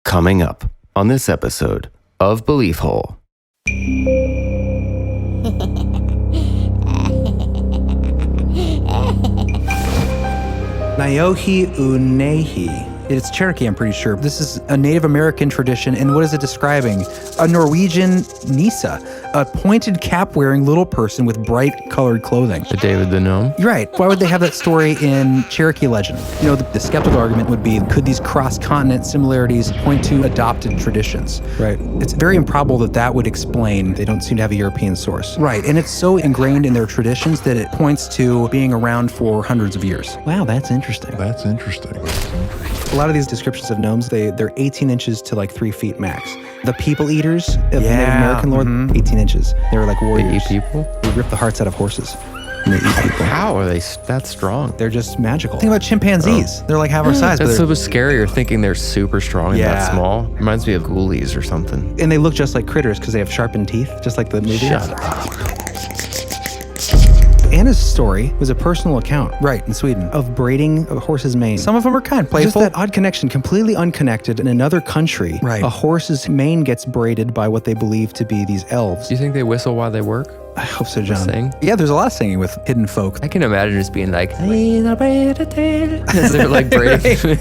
Coming up on this episode of Belief Hole. Nayohi Unehi. It's Cherokee, I'm pretty sure. This is a Native American tradition, and what is it describing? A Norwegian Nisse, a pointed cap-wearing little person with bright-colored clothing. The David the Gnome? You're right. Why would they have that story in Cherokee legend? You know, the skeptical argument would be, could these cross-continent similarities point to adopted traditions? Right. It's very improbable that that would explain they don't seem to have a European source. Right, and it's so ingrained in their traditions that it points to being around for hundreds of years. Wow, that's interesting. A lot of these descriptions of gnomes, they're 18 inches to like 3 feet max. The people eaters of the Native American lore, 18 inches. They were like warriors. They eat people? They rip the hearts out of horses. And they eat people. How are they that strong? They're just magical. Think about chimpanzees. They're like half our size. That's but so scarier thinking they're super strong and that small. Reminds me of ghoulies or something. And they look just like critters because they have sharpened teeth, just like the movie. Shut up. Anna's story was a personal account, right, in Sweden, of braiding a horse's mane. Some of them are kind, playful. Just that odd connection, completely unconnected in another country. Right. A horse's mane gets braided by what they believe to be these elves. Do you think they whistle while they work? I hope so, John. Sing? Yeah, there's a lot of singing with hidden folk. I can imagine just being like, as they're like braiding.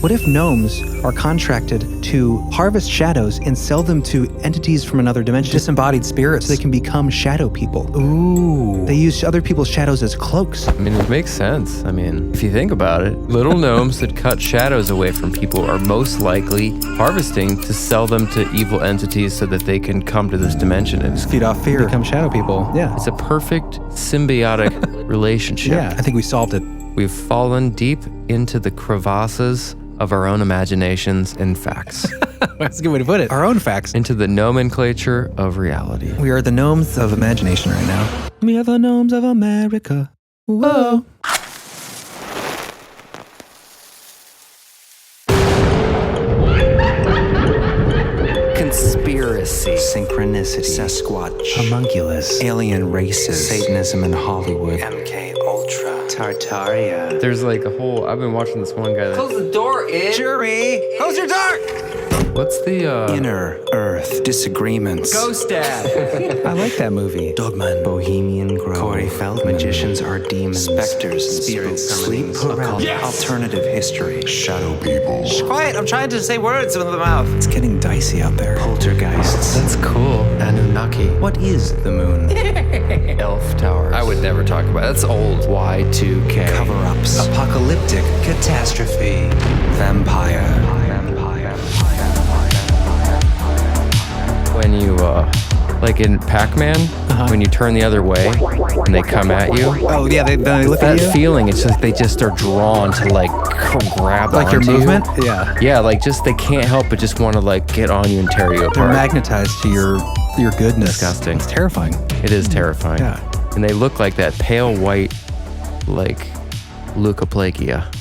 What if gnomes are contracted to harvest shadows and sell them to entities from another dimension, disembodied spirits, so they can become shadow people? Ooh. They use other people's shadows as cloaks. I mean, it makes sense. I mean, if you think about it, little gnomes that cut shadows away from people are most likely harvesting to sell them to evil entities so that they can come to this dimension and Feed off fear. Become shadow people. Yeah. It's a perfect symbiotic relationship. Yeah, I think we solved it. We've fallen deep into the crevasses of our own imaginations and facts. That's a good way to put it. Our own facts. Into the nomenclature of reality. We are the gnomes of imagination right now. We are the gnomes of America. Whoa. Conspiracy, synchronicity, Sasquatch, homunculus, alien races, Satanism in Hollywood, MK Ultra, Tartaria. There's like a whole, I've been watching this one guy that, Close the door, Jeremy! Close your door! what's the, Inner Earth Disagreements. Ghost Dad? I like that movie. Dogman, Bohemian Grove, Corey Feldman, Magicians Are Demons, Specters, Spirits, Sleep Paralysis, Alternative History, Shadow People. Shh, quiet, I'm trying to say words with the mouth. It's getting dicey out there. Poltergeists. That's cool. Anunnaki. What is the moon? Elf Towers. I would never talk about it. That's old. Y2K. Cover-ups. Apocalyptic catastrophe. Vampire. When you, like in Pac-Man, when you turn the other way and they come at you. Oh, yeah, they look at That you. feeling, it's just they just are drawn to like grab Like your onto movement? you. Yeah. Yeah, like just they can't help but just want to like get on you and tear you They're apart. magnetized to your goodness. Disgusting. It's terrifying. It is terrifying. Yeah. And they look like that pale white, like leukoplakia.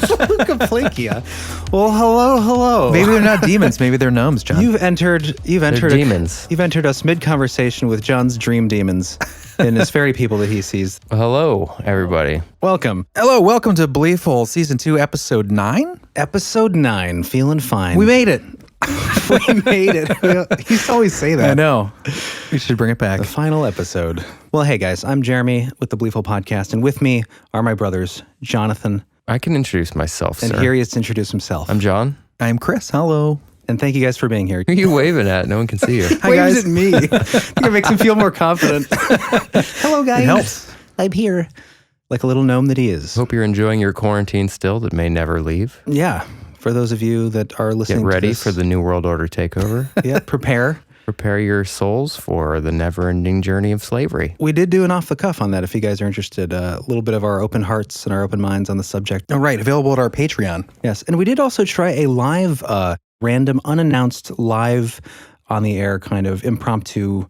Leukoplakia. Well, hello. Maybe they're not demons. Maybe they're gnomes, John. You've entered demons. You've entered us mid-conversation with John's dream demons and his fairy people that he sees. Well, hello, everybody. Welcome. Hello, welcome to Belief Hole, Season 2, Episode 9? Episode 9. Feeling fine. We made it. We made it. You used to always say that. I know. We should bring it back. The final episode. Well, hey guys, I'm Jeremy with the Belief Hole Podcast, and with me are my brothers, Jonathan. I can introduce myself, And sir. here he is to introduce himself. I'm John. I'm Chris. Hello. And thank you guys for being here. Who are you waving at? No one can see you. Hi, guys. Waves at me. I think it makes him feel more confident. Hello, guys. It helps. I'm here. Like a little gnome that he is. Hope you're enjoying your quarantine still that may never leave. Yeah. For those of you that are listening Get ready to this, for the New World Order takeover. Yeah, prepare. Prepare your souls for the never-ending journey of slavery. We did do an off-the-cuff on that if you guys are interested. A little bit of our open hearts and our open minds on the subject. All right, available at our Patreon. Yes, and we did also try a live, random, unannounced live on the air kind of impromptu, it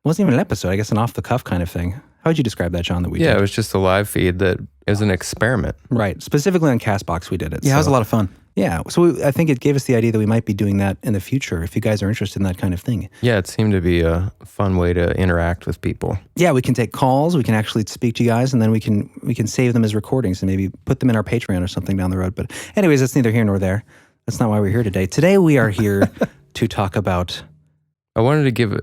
wasn't even an episode, I guess an off-the-cuff kind of thing. How would you describe that, John, that we did? Yeah, it was just a live feed that is an experiment. Right, specifically on CastBox we did it. Yeah, it was a lot of fun. Yeah, so I think it gave us the idea that we might be doing that in the future if you guys are interested in that kind of thing. Yeah, it seemed to be a fun way to interact with people. Yeah, we can take calls, we can actually speak to you guys, and then we can save them as recordings and maybe put them in our Patreon or something down the road. But anyways, that's neither here nor there. That's not why we're here today. Today we are here to talk about... I wanted to give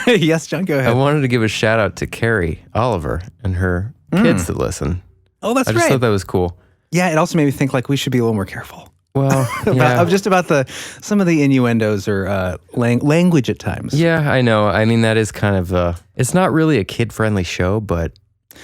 Yes, John, go ahead. I wanted to give a shout out to Carrie Oliver and her kids that listen. Oh, that's I just right. thought that was cool. Yeah, it also made me think like we should be a little more careful. Well, yeah. about some of the innuendos or language at times. Yeah, I know. I mean, that is kind of it's not really a kid-friendly show, but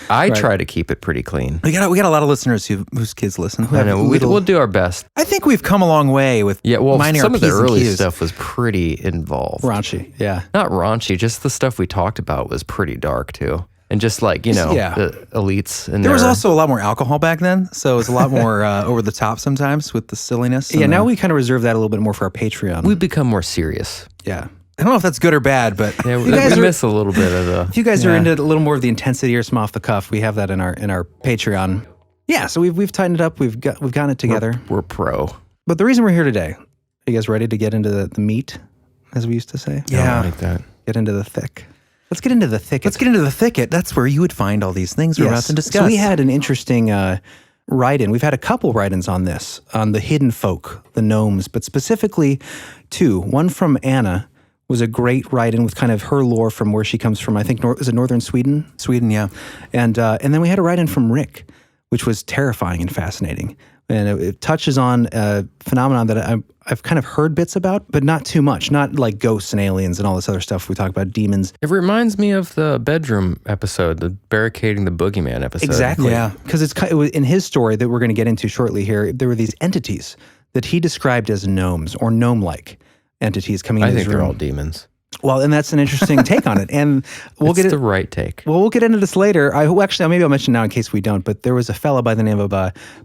I try to keep it pretty clean. We got a lot of listeners whose kids listen. I know. We'll do our best. I think we've come a long way with minding some our of the P's and early Q's. stuff was pretty involved. Raunchy, yeah. Not raunchy, just the stuff we talked about was pretty dark too. And just like, the elites. And There was also a lot more alcohol back then, so it was a lot more over the top sometimes with the silliness. Yeah, now we kind of reserve that a little bit more for our Patreon. We've become more serious. Yeah. I don't know if that's good or bad, but Yeah, we miss a little bit of the... If you guys are into a little more of the intensity or some off the cuff, we have that in our Patreon. Yeah, so we've tightened it up. We've gotten it together. We're pro. But the reason we're here today, are you guys ready to get into the meat, as we used to say? Yeah. I like that. Get into the thick. Let's get into the thicket. let's get into the thicket. That's where you would find all these things we're about to discuss. So we had an interesting write-in. We've had a couple write-ins on this, on the hidden folk, the gnomes, but specifically two. One from Anna was a great write-in with kind of her lore from where she comes from. I think, is it northern Sweden? Sweden, yeah. And then we had a write-in from Rick, which was terrifying and fascinating. And it touches on a phenomenon that I've kind of heard bits about, but not too much. Not like ghosts and aliens and all this other stuff we talk about, demons. It reminds me of the bedroom episode, the barricading the boogeyman episode. Exactly. Yeah. Because it was in his story that we're going to get into shortly here, there were these entities that he described as gnomes or gnome-like entities coming in his room. I think they're all demons. Well, and that's an interesting take on it. And we'll It's the right take. Well, we'll get into this later. Maybe I'll mention now in case we don't, but there was a fella by the name of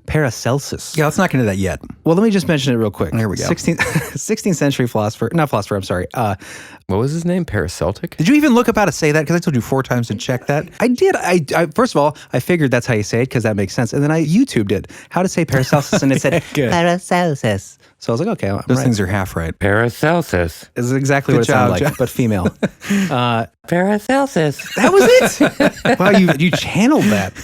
Paracelsus. Yeah, let's not get into that yet. Well, let me just mention it real quick. There we go. 16th century philosopher, I'm sorry. What was his name? Paraceltic? Did you even look up how to say that? Because I told you 4 times to check that. I did. I first of all, I figured that's how you say it because that makes sense. And then I YouTubed it, how to say Paracelsus, and it said Paracelsus. So I was like, okay, I'm Those right. things are half right. Paracelsus. This is exactly Good what it sounded job, like, but female. Paracelsus. That was it. Wow, you channeled that.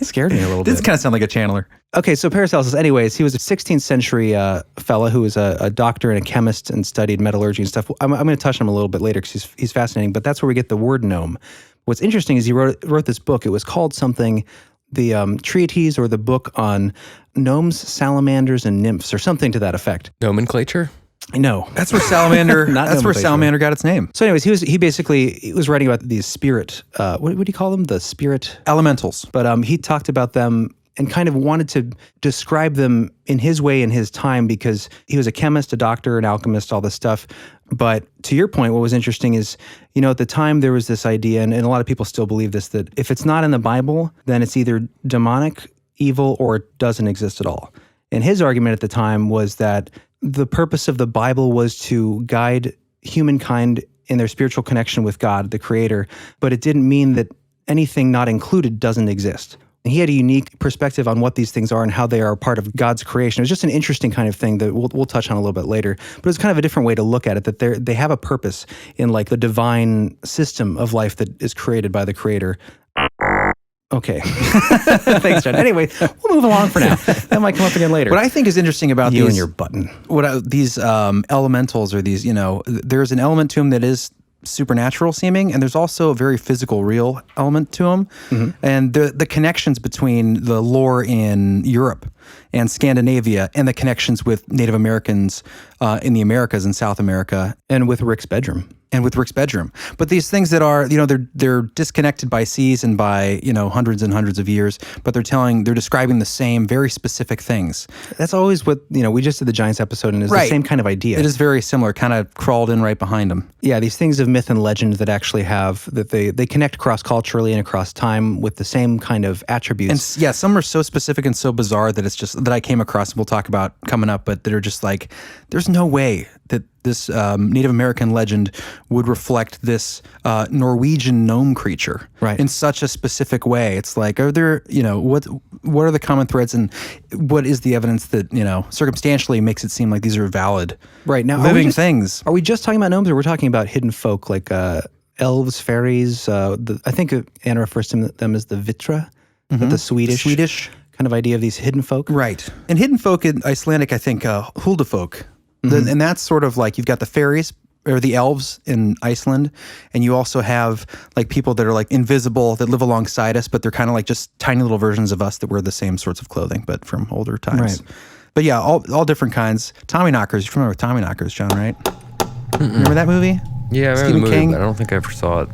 Scared me a little This bit. kind of sound like a channeler. Okay, so Paracelsus, anyways, he was a 16th century fella who was a doctor and a chemist and studied metallurgy and stuff. I'm going to touch on him a little bit later because he's fascinating, but that's where we get the word gnome. What's interesting is he wrote this book. It was called something, the treatise or the book on gnomes, salamanders, and nymphs, or something to that effect. Nomenclature? No. That's where salamander. Not that's where nomenclature. salamander got its name. So anyways, he basically was writing about these spirit, what do you call them? The spirit... Elementals. But he talked about them and kind of wanted to describe them in his way in his time because he was a chemist, a doctor, an alchemist, all this stuff. But to your point, what was interesting is, at the time there was this idea, and a lot of people still believe this, that if it's not in the Bible, then it's either demonic, evil, or it doesn't exist at all. And his argument at the time was that the purpose of the Bible was to guide humankind in their spiritual connection with God, the Creator, but it didn't mean that anything not included doesn't exist. And he had a unique perspective on what these things are and how they are part of God's creation. It was just an interesting kind of thing that we'll touch on a little bit later. But it's kind of a different way to look at it, that they have a purpose in like the divine system of life that is created by the Creator. Okay. Thanks, John. Anyway, we'll move along for now. That might come up again later. What I think is interesting about You these, and your button. These elementals or these, there's an element to them that is supernatural seeming, and there's also a very physical, real element to them. Mm-hmm. And the connections between the lore in Europe and Scandinavia and the connections with Native Americans in the Americas and South America. And with Rick's bedroom. But these things that are, they're disconnected by seas and by, hundreds and hundreds of years, but they're describing the same very specific things. That's always what, we just did the Giants episode, and it's the same kind of idea. It is very similar, kind of crawled in right behind them. Yeah, these things of myth and legend that actually have, that they connect cross-culturally and across time with the same kind of attributes. And yeah, some are so specific and so bizarre that it's just, that I came across and we'll talk about coming up, but that are just like, there's no way that this Native American legend would reflect this Norwegian gnome creature in such a specific way. It's like, are there, what are the common threads, and what is the evidence that, circumstantially makes it seem like these are valid now living things? Are we just talking about gnomes, or we're talking about hidden folk like elves, fairies? I think Anna refers to them as the Vittra, the Swedish kind of idea of these hidden folk. Right. And hidden folk in Icelandic, I think, Huldufólk. And that's sort of like you've got the fairies or the elves in Iceland, and you also have like people that are like invisible that live alongside us, but they're kind of like just tiny little versions of us that wear the same sorts of clothing, but from older times. Right. But yeah, all different kinds. Tommyknockers, you're familiar with Tommyknockers, John, right? Remember that movie? Yeah, I remember Stephen the movie, King? but I don't think I ever saw it.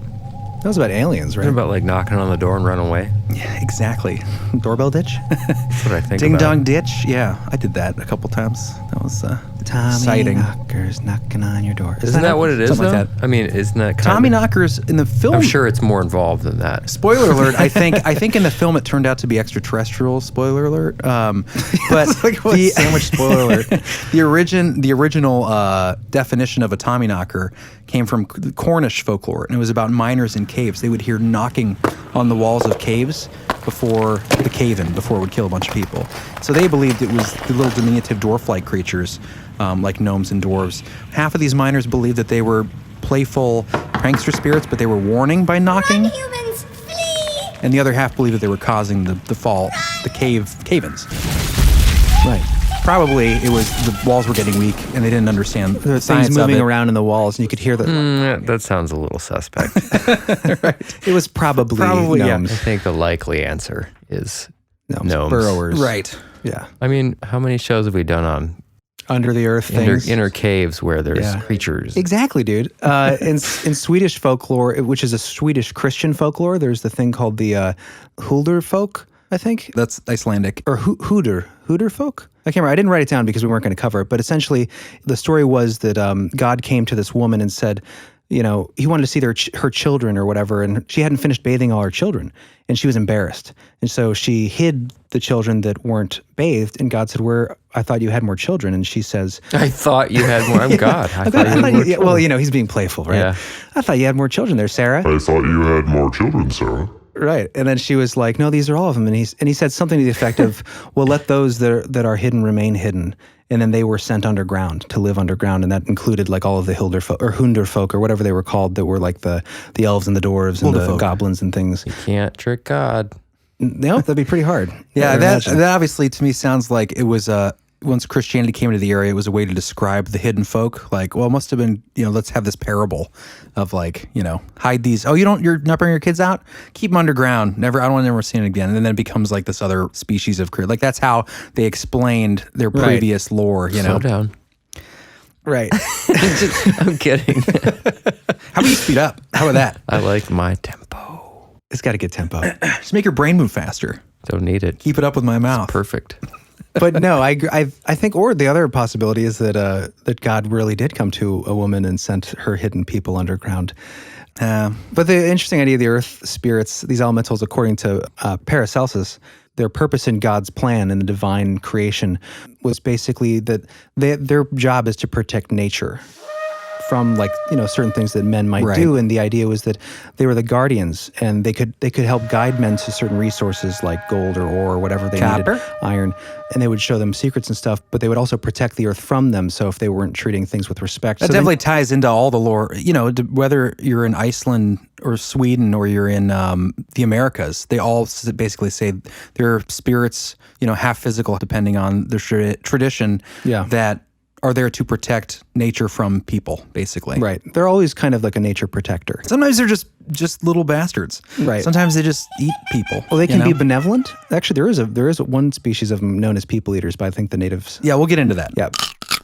That was about aliens, right? Isn't it about like knocking on the door and run away? Yeah, exactly. Doorbell ditch? That's what I think Ding about. dong ditch. Yeah, I did that a couple times. That was exciting. Tommyknockers knocking on your door. Isn't that what it is, Something though? like that. I mean, isn't that kind Tommyknockers in the film. I'm sure it's more involved than that. Spoiler alert! I think in the film it turned out to be extraterrestrial. Spoiler alert! But like, what sandwich spoiler alert? the original definition of a Tommyknocker came from Cornish folklore, and it was about miners in caves. They would hear knocking on the walls of caves before the cave-in, before it would kill a bunch of people. So they believed it was the little diminutive dwarf-like creatures, like gnomes and dwarves. Half of these miners believed that they were playful prankster spirits, but they were warning by knocking. Run, humans, flee! And the other half believed that they were causing the fall, the cave-ins. Right. Probably it was the walls were getting weak and they didn't understand There were the science things moving of it. around in the walls, and you could hear the. That sounds a little suspect. It was probably yeah. gnomes. I think the likely answer is Gnomes. gnomes. Burrowers. Right. Yeah. I mean, how many shows have we done on Under the earth things. inner caves where there's Yeah. creatures? Exactly, dude. In Swedish folklore, which is a Swedish Christian folklore, there's the thing called the Huldrefolk, I think. That's Icelandic. Or Huldrefolk? I can't remember. I didn't write it down because we weren't going to cover it. But essentially, the story was that God came to this woman and said, you know, he wanted to see her children or whatever, and she hadn't finished bathing all her children, and she was embarrassed. And so she hid the children that weren't bathed, and God said, I thought you had more children. And she says, I thought you had more. I'm God. I thought you had more well, children. you know, he's being playful, right? Yeah. I thought you had more children there, Sarah. I thought you had more children, Sarah. Right. And then she was like, no, these are all of them. And he said something to the effect of, well, let those that are hidden remain hidden. And then they were sent underground to live underground. And that included like all of the Huldrefolk or whatever they were called that were like the elves and the dwarves and the Huldufólk. goblins and things. You can't trick God. No, that'd be pretty hard. Yeah, I that imagine. obviously to me sounds like it was once Christianity came into the area, it was a way to describe the hidden folk. Like, well, it must have been, let's have this parable of like, hide these. Oh, you're not bringing your kids out? Keep them underground. I don't want to ever see it again. And then it becomes like this other species of creature. Like that's how they explained their previous lore, Slow down. Right. I'm kidding. How about you speed up? How about that? I like my tempo. It's got a good tempo. Just make your brain move faster. Don't need it. Keep it up with my mouth. Perfect. But no, I think, or the other possibility is that God really did come to a woman and sent her hidden people underground. But the interesting idea of the earth spirits, these elementals, according to Paracelsus, their purpose in God's plan in the divine creation was basically that their job is to protect nature from certain things that men might do, and the idea was that they were the guardians, and they could help guide men to certain resources like gold or ore or whatever they needed, iron, and they would show them secrets and stuff, but they would also protect the earth from them. So if they weren't treating things with respect, That so definitely ties into all the lore. Whether you're in Iceland or Sweden or you're in the Americas, they all basically say they're spirits, half physical, depending on their tradition, that are there to protect nature from people, basically. right, they're always kind of like a nature protector. Sometimes they're just little bastards. Right. Sometimes they just eat people. Well, they can be benevolent. Actually, there is one species of them known as people eaters, but I think the natives. Yeah, we'll get into that. Yeah.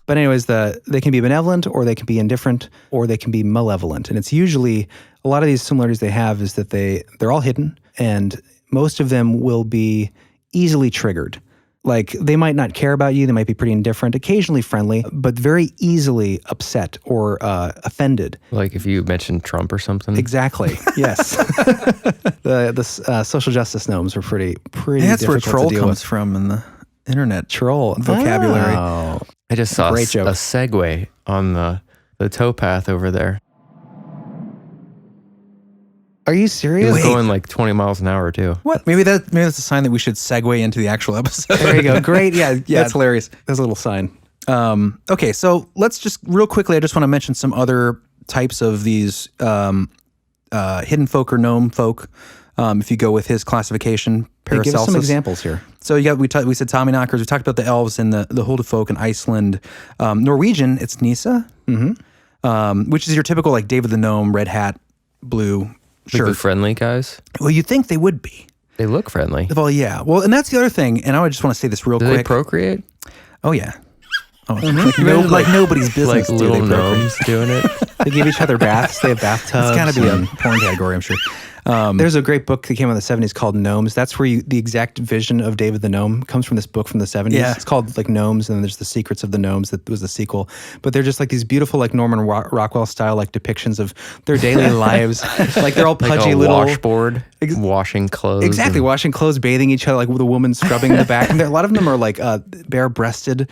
But anyways, they can be benevolent, or they can be indifferent, or they can be malevolent. And it's usually, a lot of these similarities they have is that they're all hidden, and most of them will be easily triggered. Like, they might not care about you, they might be pretty indifferent, occasionally friendly, but very easily upset or offended. Like if you mentioned Trump or something. Exactly. Yes. The social justice gnomes are pretty. That's where difficult troll to deal comes with. from in the internet. Troll vocabulary. Oh. I just saw Great joke. a segue on the towpath over there. Are you He serious? was going like 20 miles an hour too. What? Maybe that's a sign that we should segue into the actual episode. There you go. Great. Yeah. That's hilarious. That's a little sign. Okay, so let's just real quickly. I just want to mention some other types of these hidden folk or gnome folk. if you go with his classification, Paracelsus. Give us some examples here. So we said Tommyknockers. We talked about the Elves and the Huldufólk in Iceland. Norwegian, it's Nisse, which is your typical like David the Gnome, red hat, blue shirt. The friendly guys. Well, you'd think they would be. They look friendly. Well, yeah. Well, and that's the other thing. And I would just want to say this real Do quick. they procreate? Oh yeah. Oh, like nobody's business. Like do little they procreate? gnomes doing it. They give each other baths. They have bathtubs. It's got to be a porn category, I'm sure. There's a great book that came out in the 70s called Gnomes. That's where the exact vision of David the Gnome comes from, this book from the 70s. Yeah. It's called like Gnomes, and then there's The Secrets of the Gnomes that was the sequel. But they're just like these beautiful like Norman Rockwell style like depictions of their daily lives. Like they're all pudgy like a little washboard, washing clothes. Exactly, washing clothes, bathing each other, like with a woman scrubbing the back. And a lot of them are like bare-breasted,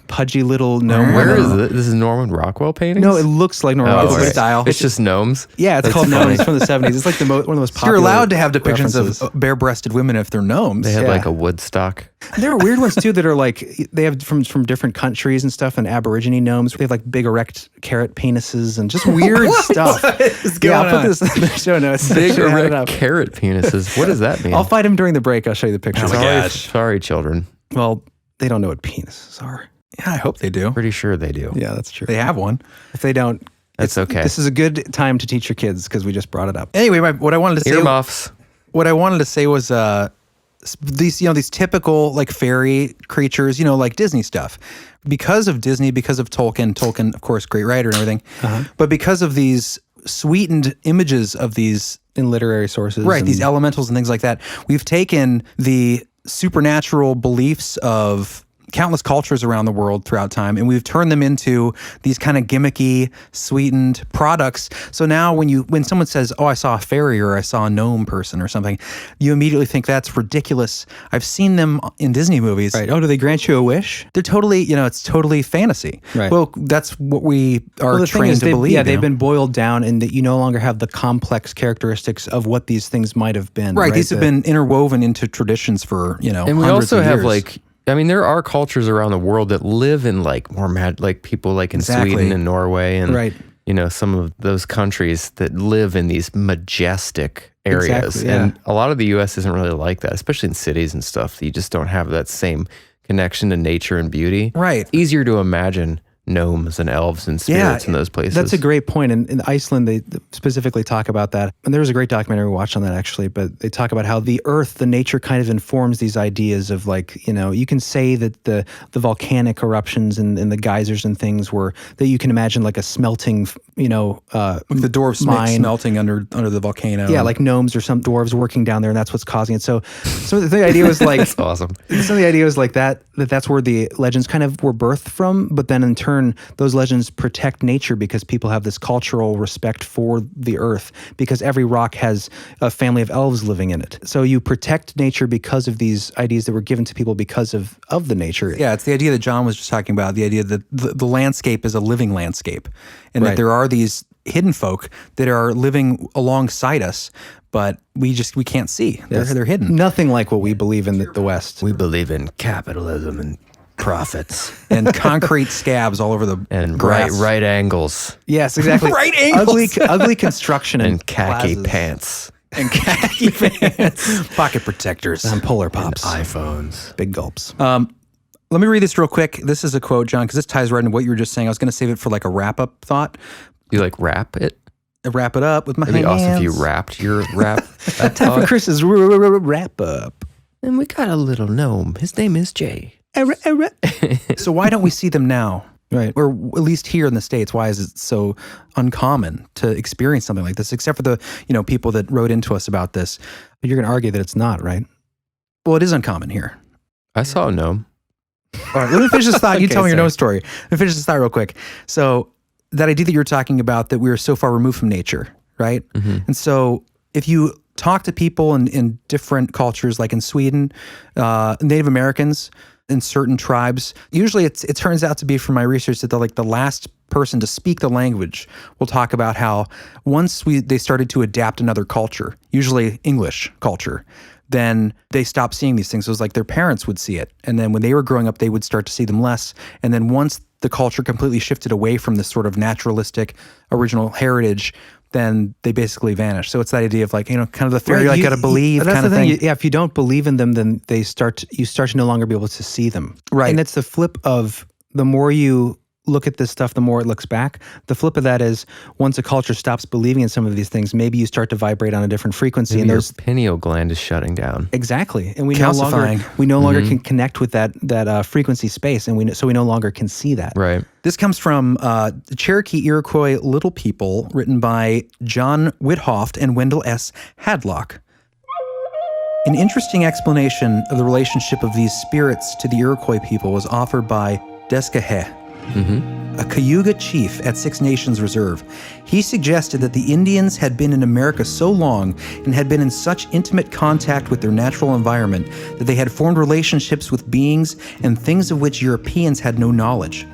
pudgy little gnome. Where women. is it? This is Norman Rockwell paintings? No, it looks like Norman Rockwell right. style. It's just gnomes. Yeah, it's That's called funny. Gnomes from the 70s. It's like one of the most popular. You're allowed to have depictions references. of bare-breasted women if they're gnomes. They had Yeah. like a Woodstock. There are weird ones too that are like they have from different countries and stuff. And Aborigine gnomes, they have like big erect carrot penises and just weird stuff. I'll put this in the show notes. Big Should add it erect up. carrot penises. What does that mean? I'll find him during the break. I'll show you the pictures. Sorry, children. Well, they don't know what penises are. Yeah, I hope they do. Pretty sure they do. Yeah, that's true. They have one. If they don't, That's okay. This is a good time to teach your kids because we just brought it up. Anyway, what I wanted to say. Earmuffs. What I wanted to say was these typical like fairy creatures, like Disney stuff. Because of Disney, because of Tolkien, of course, great writer and everything, but because of these sweetened images of these In literary sources. right, and- these elementals and things like that, we've taken the supernatural beliefs of countless cultures around the world throughout time, and we've turned them into these kind of gimmicky, sweetened products. So now when someone says, "Oh, I saw a fairy," or "I saw a gnome person," or something, you immediately think that's ridiculous. I've seen them in Disney movies. Right. Oh, do they grant you a wish? They're totally, it's totally fantasy. Right. Well, that's what we are the thing trained is to believe. Yeah, they've been boiled down, and that you no longer have the complex characteristics of what these things might have been. right. These have been interwoven into traditions for And we hundreds also of have years. like, there are cultures around the world that live in like more like people like in Exactly. Sweden and Norway and Right. Some of those countries that live in these majestic areas. Exactly, yeah. And a lot of the US isn't really like that, especially in cities and stuff. You just don't have that same connection to nature and beauty. Right. It's easier to imagine gnomes and elves and spirits in those places. That's a great point. And in Iceland, they specifically talk about that. And there was a great documentary we watched on that, actually. But they talk about how the earth, the nature kind of informs these ideas of like, you can say that the volcanic eruptions and the geysers and things were, that you can imagine like a smelting, the dwarves mine. smelting under the volcano. Yeah, like gnomes or some dwarves working down there, and that's what's causing it. So the idea was like, That's awesome. some of the idea was like that's where the legends kind of were birthed from, but then in turn, those legends protect nature because people have this cultural respect for the earth because every rock has a family of elves living in it. So you protect nature because of these ideas that were given to people because of the nature. Yeah, it's the idea that John was just talking about, the idea that the landscape is a living landscape and Right. that there are these hidden folk that are living alongside us, but we can't see. They're hidden. Nothing like what we believe in the West. We believe in capitalism and profits And concrete scabs all over the and grass. right angles Yes, exactly. Right angles. Ugly construction and khaki plazas. pants And khaki pants. Pocket protectors. And Polar Pops. iPhones. Big gulps. Let me read this real quick. This is a quote, John, because this ties right into what you were just saying. I was going to save it for like a wrap-up thought. You like wrap it? Wrap it up with my It'd be hands. awesome if you wrapped your rap. Time for Chris's wrap up. And we got a little gnome. His name is Jay. So why don't we see them now? Right. Or at least here in the States, why is it so uncommon to experience something like this, except for the, people that wrote into us about this? You're going to argue that it's not, right? Well, it is uncommon here. I saw a gnome. All right, let me finish this thought. You Okay, tell me your sorry. nose story. Let me finish this thought real quick. So that idea that you were talking about, that we are so far removed from nature, right? And so if you talk to people in different cultures, like in Sweden, Native Americans, in certain tribes, usually it turns out to be, from my research, that the last person to speak the language will talk about how once they started to adapt another culture, usually English culture, then they stopped seeing these things. It was like their parents would see it. And then when they were growing up, they would start to see them less. And then once the culture completely shifted away from this sort of naturalistic original heritage, then they basically vanish. So it's that idea of like, kind of the fairy, got to believe kind of thing. Yeah, if you don't believe in them, then you start to no longer be able to see them. Right. And it's the flip of the more you look at this stuff, the more it looks back. The flip of that is once a culture stops believing in some of these things, maybe you start to vibrate on a different frequency. Maybe And your pineal gland is shutting down. Exactly. And we Calcifying. no longer can connect with that frequency space, and we no longer can see that. Right. This comes from the Cherokee Iroquois Little People, written by John Whithoft and Wendell S. Hadlock. An interesting explanation of the relationship of these spirits to the Iroquois people was offered by Descahe, a Cayuga chief at Six Nations Reserve. He suggested that the Indians had been in America so long and had been in such intimate contact with their natural environment that they had formed relationships with beings and things of which Europeans had no knowledge.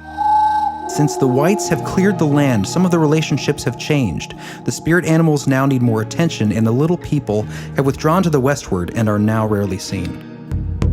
Since the whites have cleared the land, some of the relationships have changed. The spirit animals now need more attention, and the little people have withdrawn to the westward and are now rarely seen.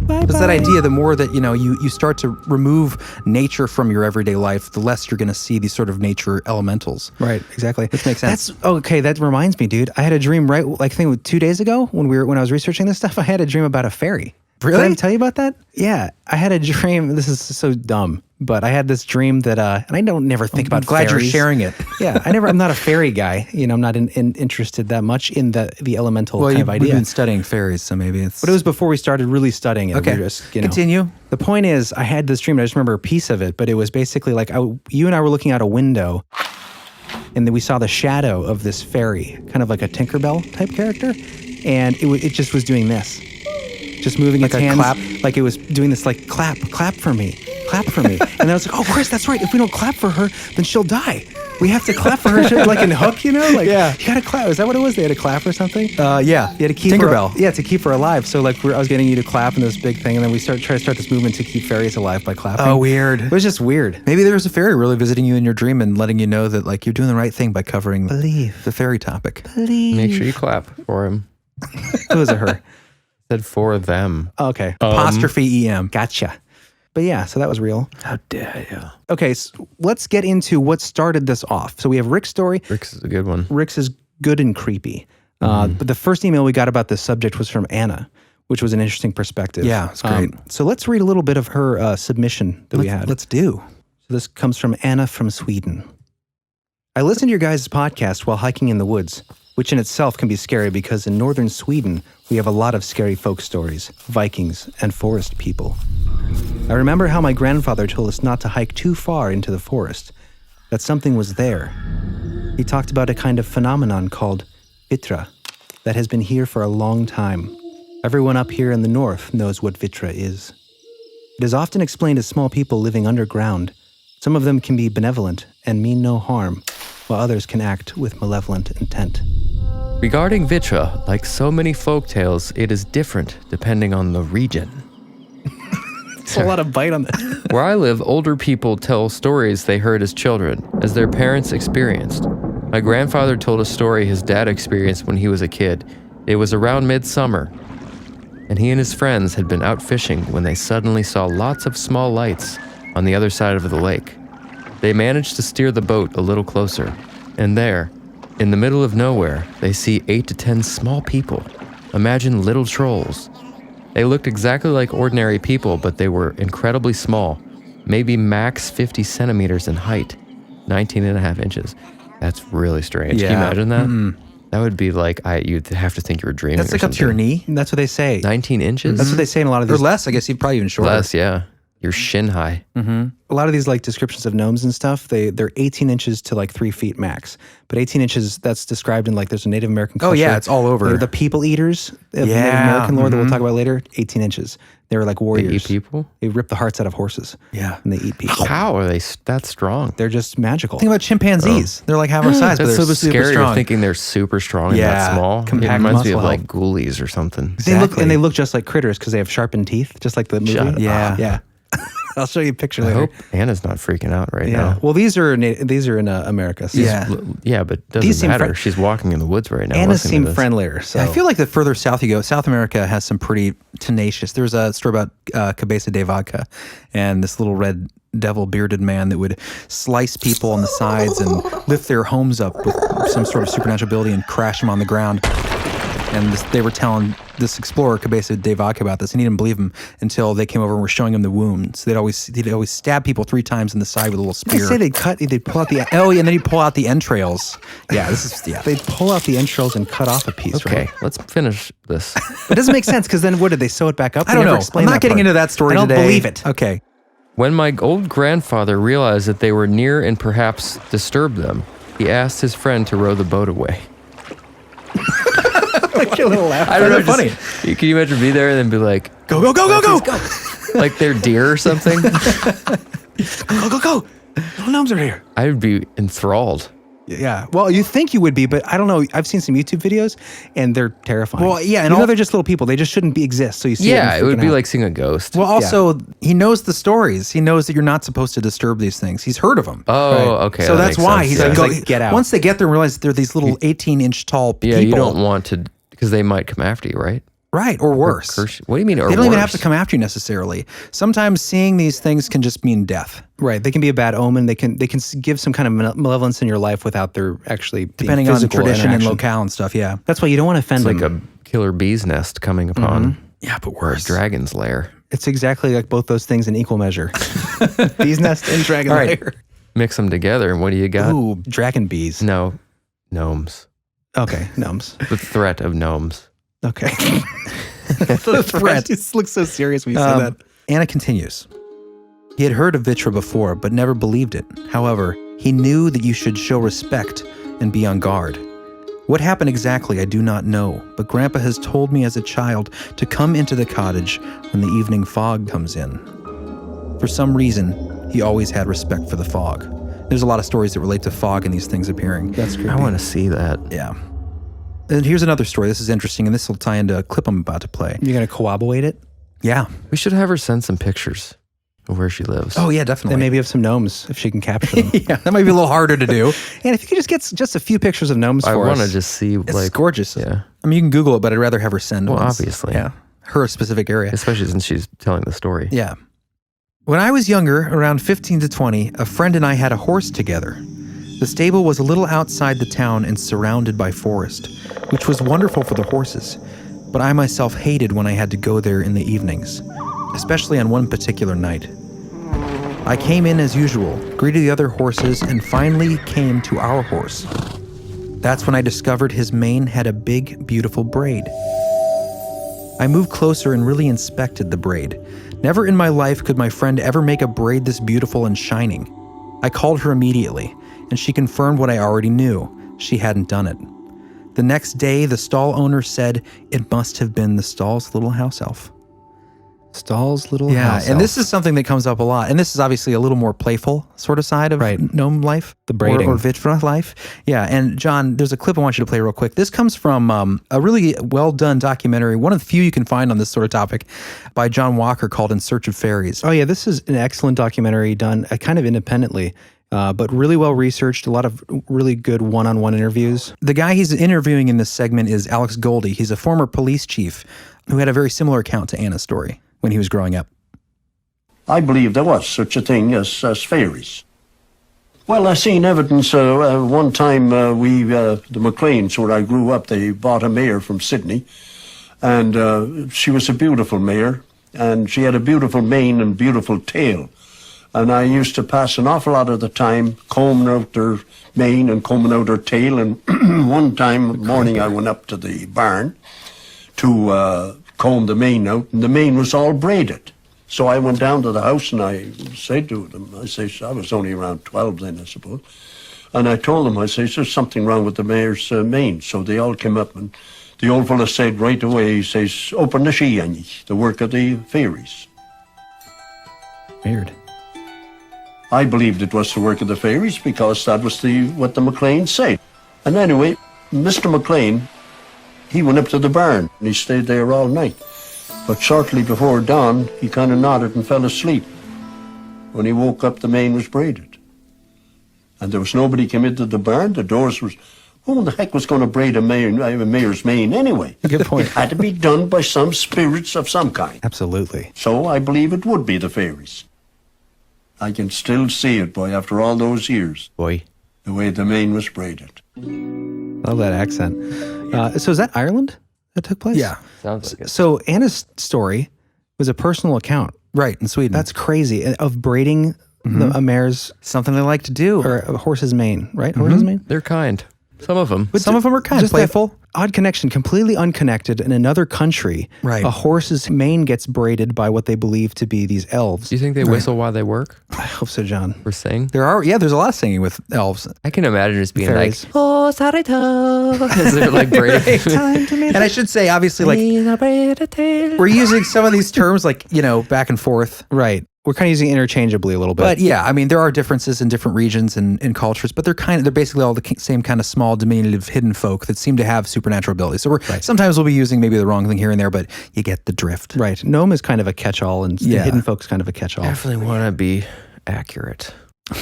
It's that idea, the more that, you start to remove nature from your everyday life, the less you're going to see these sort of nature elementals. Right, exactly. Which makes sense. That reminds me, dude. I had a dream I think 2 days ago when I was researching this stuff, I had a dream about a fairy. Really? Did I tell you about that? Yeah, I had a dream. This is so dumb, but I had this dream that, and I don't never think about glad fairies. you're sharing it. Yeah, I'm not a fairy guy. I'm not interested that much in the elemental kind of idea. You've been studying fairies, so maybe it's... But it was before we started really studying it. Okay, We were just, continue. The point is, I had this dream, and I just remember a piece of it, but it was basically like you and I were looking out a window, and then we saw the shadow of this fairy, kind of like a Tinkerbell type character, and it just was doing this. Just moving like its hands, clap? like it was doing this, like clap for me. And then I was like, oh, Chris, that's right. If we don't clap for her, then she'll die. We have to clap for her, like in Hook, Like, Yeah. You gotta clap. Is that what it was? They had to clap or something? Yeah. You had to keep Tinkerbell. her. Yeah, to keep her alive. So like, I was getting you to clap in this big thing, and then we try to start this movement to keep fairies alive by clapping. Oh, weird. It was just weird. Maybe there was a fairy really visiting you in your dream and letting you know that like you're doing the right thing by covering Believe. the fairy topic. Make sure you clap for him. It was a her. Said for them. Okay. Apostrophe EM. Gotcha. But yeah, so that was real. How dare you? Okay, so let's get into what started this off. So we have Rick's story. Rick's is a good one. Rick's is good and creepy. But the first email we got about this subject was from Anna, which was an interesting perspective. Yeah, it's great. So let's read a little bit of her submission that we had. Let's do. So this comes from Anna from Sweden. I listened to your guys' podcast while hiking in the woods, which in itself can be scary because in northern Sweden, we have a lot of scary folk stories, Vikings, and forest people. I remember how my grandfather told us not to hike too far into the forest, that something was there. He talked about a kind of phenomenon called Vittra that has been here for a long time. Everyone up here in the north knows what Vittra is. It is often explained as small people living underground. Some of them can be benevolent and mean no harm, while others can act with malevolent intent. Regarding Vittra, like so many folk tales, it is different depending on the region. It's a lot of bite on that. Where I live, older people tell stories they heard as children, as their parents experienced. My grandfather told a story his dad experienced when he was a kid. It was around midsummer, and he and his friends had been out fishing when they suddenly saw lots of small lights on the other side of the lake. They managed to steer the boat a little closer, and there, in the middle of nowhere, they see 8 to 10 small people. Imagine little trolls. They looked exactly like ordinary people, but they were incredibly small, maybe max 50 centimeters in height, 19 and a half inches. That's really strange. Yeah. Can you imagine that? That would be like, you'd have to think you were dreaming. That's or like up to your something. knee. That's what they say. 19 inches? That's what they say in a lot of Or these. less, I guess, probably even shorter. Less, yeah. You're shin high. A lot of these like descriptions of gnomes and stuff, they're 18 inches to like 3 feet max. But 18 inches, that's described in like, there's a Native American culture. Oh, yeah, it's all over. They're the people eaters of Native Yeah, American lore that we'll talk about later, 18 inches. They were like They warriors. eat people? They rip the hearts out of horses. Yeah. And they eat people. How are they that strong? They're just magical. Think about chimpanzees. They're like half our size, but That's they're so super scary. strong. You're thinking they're super strong and Yeah, that small. It compact reminds me of muscle like health. ghoulies or something. They look just like critters because they have sharpened teeth, just like the movie. Shut up. Yeah. Yeah. I'll show you a picture I later. hope Anna's not freaking out right Yeah. now. Well, these are in America. So Yeah. Yeah, but it These doesn't seem matter. She's walking in the woods right now. Anna listening to seemed this. friendlier. So I feel like the further south you go, South America has some pretty tenacious. There's a story about Cabeza de Vodka and this little red devil bearded man that would slice people on the sides and lift their homes up with some sort of supernatural ability and crash them on the ground. And they were telling this explorer, Cabeza de Vaca, about this, and he didn't believe him until they came over and were showing him the wounds. They'd always stab people 3 times in the side with a little spear. They say they'd pull out the... Oh, yeah, and then he'd pull out the entrails. Yeah, They'd pull out the entrails and cut off a piece, Okay, right? let's finish this. It doesn't make sense, because then what did they sew it back up? I don't know. I'm not getting into that story I don't today. believe it. Okay. When my old grandfather realized that they were near and perhaps disturbed them, he asked his friend to row the boat away. Like a little laugh. I don't know. Funny. Can you imagine be there and then be like, Go, go, go, go, go! like they're deer or something? Go, go, go! Little gnomes are here. I would be enthralled. Yeah. Well, you think you would be, but I don't know. I've seen some YouTube videos, and they're terrifying. Well, yeah, and and they're just little people. They just shouldn't exist. So you see, Yeah, it would be out. like seeing a ghost. Well, also, he knows the stories. He knows that you're not supposed to disturb these things. He's heard of them. Oh, okay. So that that's makes why sense. he's Yeah. like, He's like, get out. Once they get there and realize they're these little 18-inch tall people. Yeah, you don't want to, because they might come after you, right? Right, or worse. Curse. What do you mean, or They don't even have worse? to come after you necessarily. Sometimes seeing these things can just mean death. Right. They can be a bad omen. They can give some kind of malevolence in your life without their actually being Depending on physical tradition and interaction. locale and stuff, yeah. That's why you don't want to offend It's them. like a killer bee's nest coming upon Yeah, but a worse. dragon's lair. It's exactly like both those things in equal measure. Bees nest and dragon All right. lair. Mix them together, and what do you got? Ooh, dragon bees. No, gnomes. Okay, gnomes. The threat of gnomes. Okay. The threat. It looks so serious when you say that. Anna continues. He had heard of Vittra before, but never believed it. However, he knew that you should show respect and be on guard. What happened exactly, I do not know, but Grandpa has told me as a child to come into the cottage when the evening fog comes in. For some reason, he always had respect for the fog. There's a lot of stories that relate to fog and these things appearing. That's creepy. I want to see that. Yeah. And here's another story. This is interesting, and this will tie into a clip I'm about to play. You're going to coabulate it? Yeah. We should have her send some pictures of where she lives. Oh, yeah, definitely. Then maybe of some gnomes, if she can capture them. Yeah, that might be a little harder to do. And if you could just get just a few pictures of gnomes I for us. want to just see, It's like, gorgeous. yeah. I mean, you can Google it, but I'd rather have her send Well, ones. obviously. Yeah. Her specific area. Especially since she's telling the story. Yeah. When I was younger, around 15 to 20, a friend and I had a horse together. The stable was a little outside the town and surrounded by forest, which was wonderful for the horses, but I myself hated when I had to go there in the evenings, especially on one particular night. I came in as usual, greeted the other horses, and finally came to our horse. That's when I discovered his mane had a big, beautiful braid. I moved closer and really inspected the braid. Never in my life could my friend ever make a braid this beautiful and shining. I called her immediately, and she confirmed what I already knew. She hadn't done it. The next day, the stall owner said it must have been the stall's little house elf. Stall's little Yeah, house and elf. this is something that comes up a lot. And this is obviously a little more playful sort of side of gnome life. The braiding. Or Vittra life. Yeah, and John, there's a clip I want you to play real quick. This comes from a really well-done documentary, one of the few you can find on this sort of topic, by John Walker called In Search of Fairies. Oh yeah, this is an excellent documentary done kind of independently, but really well researched. A lot of really good one-on-one interviews. The guy he's interviewing in this segment is Alex Goldie. He's a former police chief who had a very similar account to Anna's story when he was growing up. I believe there was such a thing as fairies. Well, I seen evidence. One time, the McLeans, where I grew up, they bought a mare from Sydney, and she was a beautiful mare, and she had a beautiful mane and beautiful tail. And I used to pass an awful lot of the time combing out her mane and combing out her tail. And one time morning, I went up to the barn to comb the mane out, and the mane was all braided. So I went down to the house and I said to them, I was only around 12 then, I suppose. And I told them, I said, there's something wrong with the mare's mane. So they all came up, and the old fella said right away, he says, open the she, the work of the fairies. Weird. I believed it was the work of the fairies because that was what the McLeans said. And anyway, Mr. McLean, he went up to the barn and he stayed there all night. But shortly before dawn, he kind of nodded and fell asleep. When he woke up, the mane was braided. And there was nobody came into the barn. The doors was, who the heck was going to braid a mare's mane anyway? Good point. It had to be done by some spirits of some kind. Absolutely. So I believe it would be the fairies. I can still see it, boy, after all those years. Boy. The way the mane was braided. Love that accent. So is that Ireland that took place? Yeah. Sounds like it. So Anna's story was a personal account. Right, in Sweden. That's crazy. Of braiding a mare's, something they like to do. or a horse's mane, right? Horse's mane? They're kind. Some of them. But some of them are kind of Just that playful. odd connection, completely unconnected. In another country, Right. a horse's mane gets braided by what they believe to be these elves. Do you think they whistle while they work I hope so, John. or sing? There's a lot of singing with elves. I can imagine just being Fairies. like, oh, sarita. As they're like braiding. And I should say, obviously, like, we're using some of these terms, like, back and forth. Right. We're kind of using it interchangeably a little bit. But yeah, I mean, there are differences in different regions and in cultures, but they're basically all the same kind of small, diminutive, hidden folk that seem to have supernatural abilities. So sometimes we'll be using maybe the wrong thing here and there, but you get the drift. right. Gnome is kind of a catch-all, and Hidden Folk's kind of a catch-all. Definitely want to be accurate.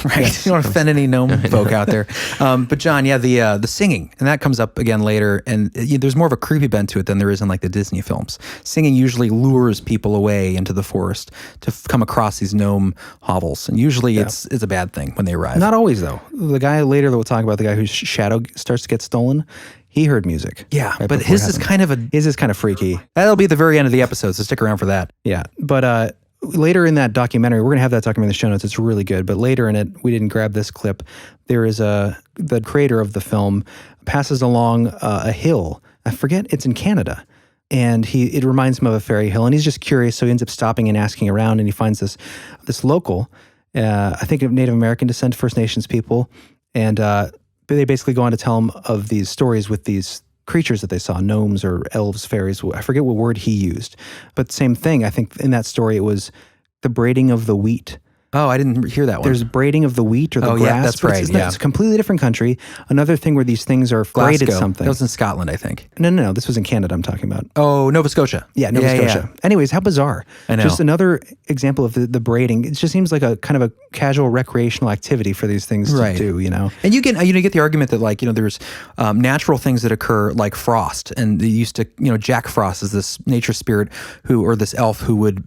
Right. You don't offend any gnome folk out there. But John, the singing, and that comes up again later, and there's more of a creepy bent to it than there is in like the Disney films. Singing usually lures people away into the forest to come across these gnome hovels, and usually it's a bad thing when they arrive. Not always, though. The guy later that we'll talk about, the guy whose shadow starts to get stolen, he heard music. Yeah, right but before his it is happened. His is kind of freaky. That'll be at the very end of the episode, so stick around for that. Yeah, but later in that documentary, we're going to have that documentary in the show notes. It's really good. But later in it, we didn't grab this clip. There is the creator of the film passes along a hill. I forget, it's in Canada. And it reminds him of a fairy hill. And he's just curious, so he ends up stopping and asking around. And he finds this local, I think of Native American descent, First Nations people. And they basically go on to tell him of these stories with these creatures that they saw, gnomes or elves, fairies. I forget what word he used, but same thing. I think in that story, it was the braiding of the wheat. Oh, I didn't hear that one. There's braiding of the wheat or the grass. Yeah, that's but right. It's a completely different country. Another thing where these things are braided something. That was in Scotland, I think. No. This was in Canada I'm talking about. Oh, Nova Scotia. Yeah, Nova Scotia. Yeah. Anyways, how bizarre. I know. Just another example of the braiding. It just seems like a kind of a casual recreational activity for these things to do, And you get the argument that there's natural things that occur like frost, and they used to, Jack Frost is this nature spirit or this elf who would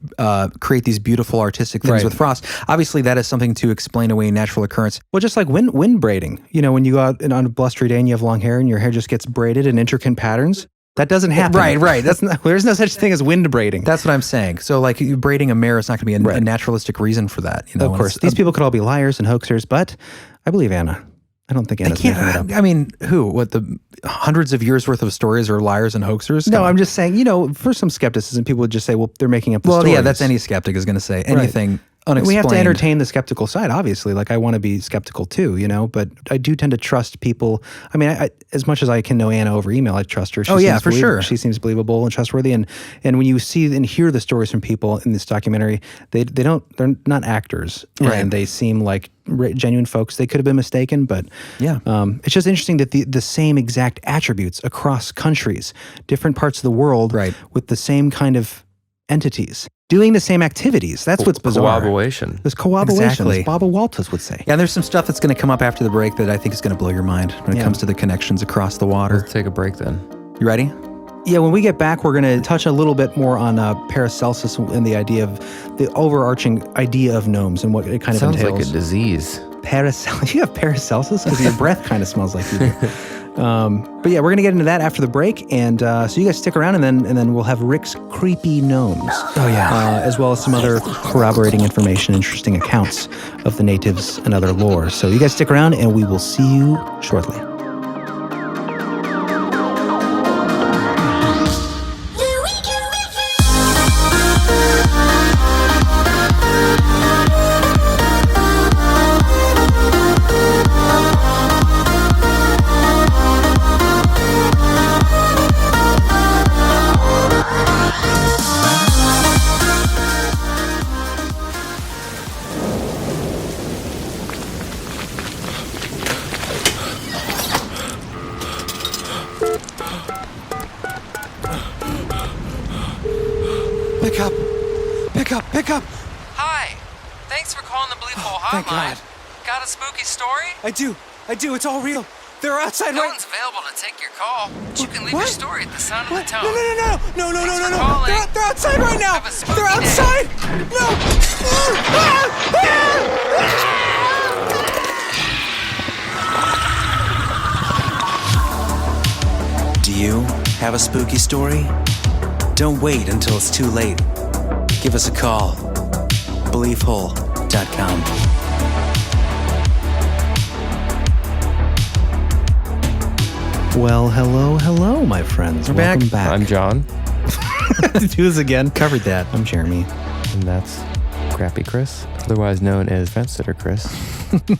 create these beautiful artistic things with frost. Obviously, that is something to explain away natural occurrence. Well, just like wind braiding. When you go out on a blustery day and you have long hair and your hair just gets braided in intricate patterns, that doesn't happen. Right. There's no such thing as wind braiding. That's what I'm saying. So like braiding a mare is not going to be a naturalistic reason for that. Of course. These people could all be liars and hoaxers, but I believe Anna. I don't think Anna's making it up. I mean, who? What, the hundreds of years worth of stories are liars and hoaxers? No, I'm just saying, for some skepticism, people would just say, well, they're making up the stories. Well, yeah, that's any skeptic is going to say. Anything unexplained. We have to entertain the skeptical side, obviously. Like, I want to be skeptical too, but I do tend to trust people. I mean, I as much as I can know Anna over email, I trust her. For sure. She seems believable and trustworthy. And when you see and hear the stories from people in this documentary, they're not actors. Right. And they seem like genuine folks. They could have been mistaken, but it's just interesting that the same exact attributes across countries, different parts of the world, with the same kind of entities, doing the same activities. That's what's bizarre. Coabulation. There's coabulation, Exactly. as Baba Walters would say. Yeah, and there's some stuff that's going to come up after the break that I think is going to blow your mind when it comes to the connections across the water. Let's take a break then. You ready? Yeah, when we get back, we're going to touch a little bit more on Paracelsus and the idea of the overarching idea of gnomes and what it kind of Sounds entails. like a disease. Paracelsus? You have Paracelsus? Because your breath kind of smells like you do. But yeah, we're going to get into that after the break. And so you guys stick around, and then we'll have Rick's creepy gnomes. Oh, yeah. As well as some other corroborating information, interesting accounts of the natives and other lore. So you guys stick around, and we will see you shortly. Pick up. Hi. Thanks for calling the Believable Hotline. thank God. Got a spooky story? I do. It's all real. They're outside No right. one's available to take your call, but you can leave your What? story at the sound of What? the tone. No. Thanks for No. calling. They're outside right now. Have a spooky They're day. outside. No. Do you have a spooky story? Don't wait until it's too late. Give us a call. BeliefHole.com. Well, hello, my friends. We're Welcome back. back. I'm John, Do this again. Covered that. I'm Jeremy. and that's Crappy Chris, otherwise known as Fence Sitter Chris.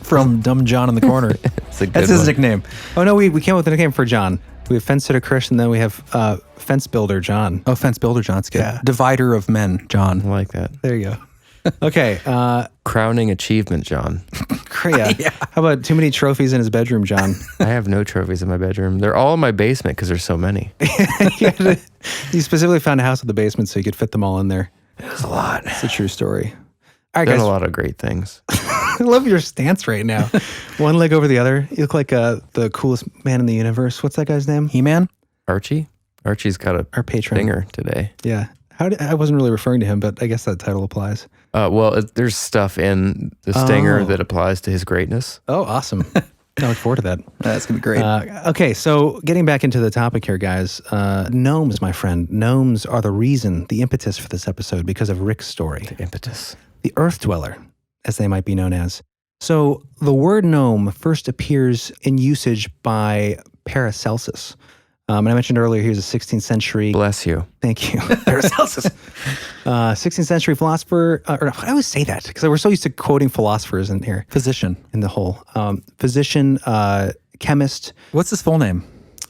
From Dumb John in the Corner. It's a good That's his one. nickname. Oh, no, we came up with a nickname for John. We have Fence Sitter Chris, and then we have Fence Builder John. Oh, fence builder John. It's good. Yeah. Divider of men, John. I like that. There you go. Okay. Crowning achievement, John. Yeah. How about too many trophies in his bedroom, John? I have no trophies in my bedroom. They're all in my basement because there's so many. You specifically found a house with a basement so you could fit them all in there. There's a lot. It's a true story. All right, Done guys. a lot of great things. I love your stance right now. One leg over the other. You look like the coolest man in the universe. What's that guy's name? He-Man? Archie? Archie's got Our a patron. stinger today. Yeah. I wasn't really referring to him, but I guess that title applies. There's stuff in the stinger that applies to his greatness. Oh, awesome. I look forward to that. That's going to be great. Okay, so getting back into the topic here, guys. Gnomes, my friend. Gnomes are the reason, the impetus for this episode because of Rick's story. Impetus. The Earth Dweller, as they might be known as. So the word gnome first appears in usage by Paracelsus. And I mentioned earlier he was a 16th century. Bless you. Thank you, Paracelsus. 16th century philosopher. I always say that because we're so used to quoting philosophers in here. Physician. In the whole physician, chemist. What's his full name?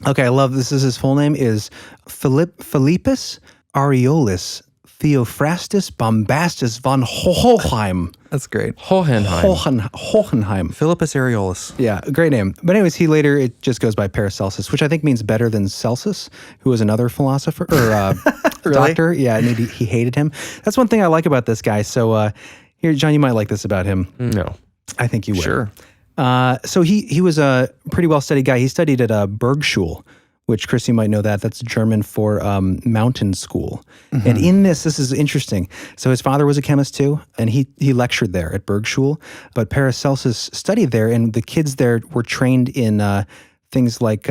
Okay, I love this. His full name is Philippus Aureolus Theophrastus Bombastus von Hohenheim. That's great. Hohenheim. Hohenheim. Philippus Aureolus. Yeah, great name. But anyways, it just goes by Paracelsus, which I think means better than Celsus, who was another philosopher or doctor. Yeah, and he hated him. That's one thing I like about this guy. So here, John, you might like this about him. No. I think you would. Sure. So he was a pretty well-studied guy. He studied at Bergschule, which, Chris, you might know that. That's German for mountain school. Mm-hmm. And in this is interesting. So his father was a chemist too, and he lectured there at Bergschule. But Paracelsus studied there, and the kids there were trained in things like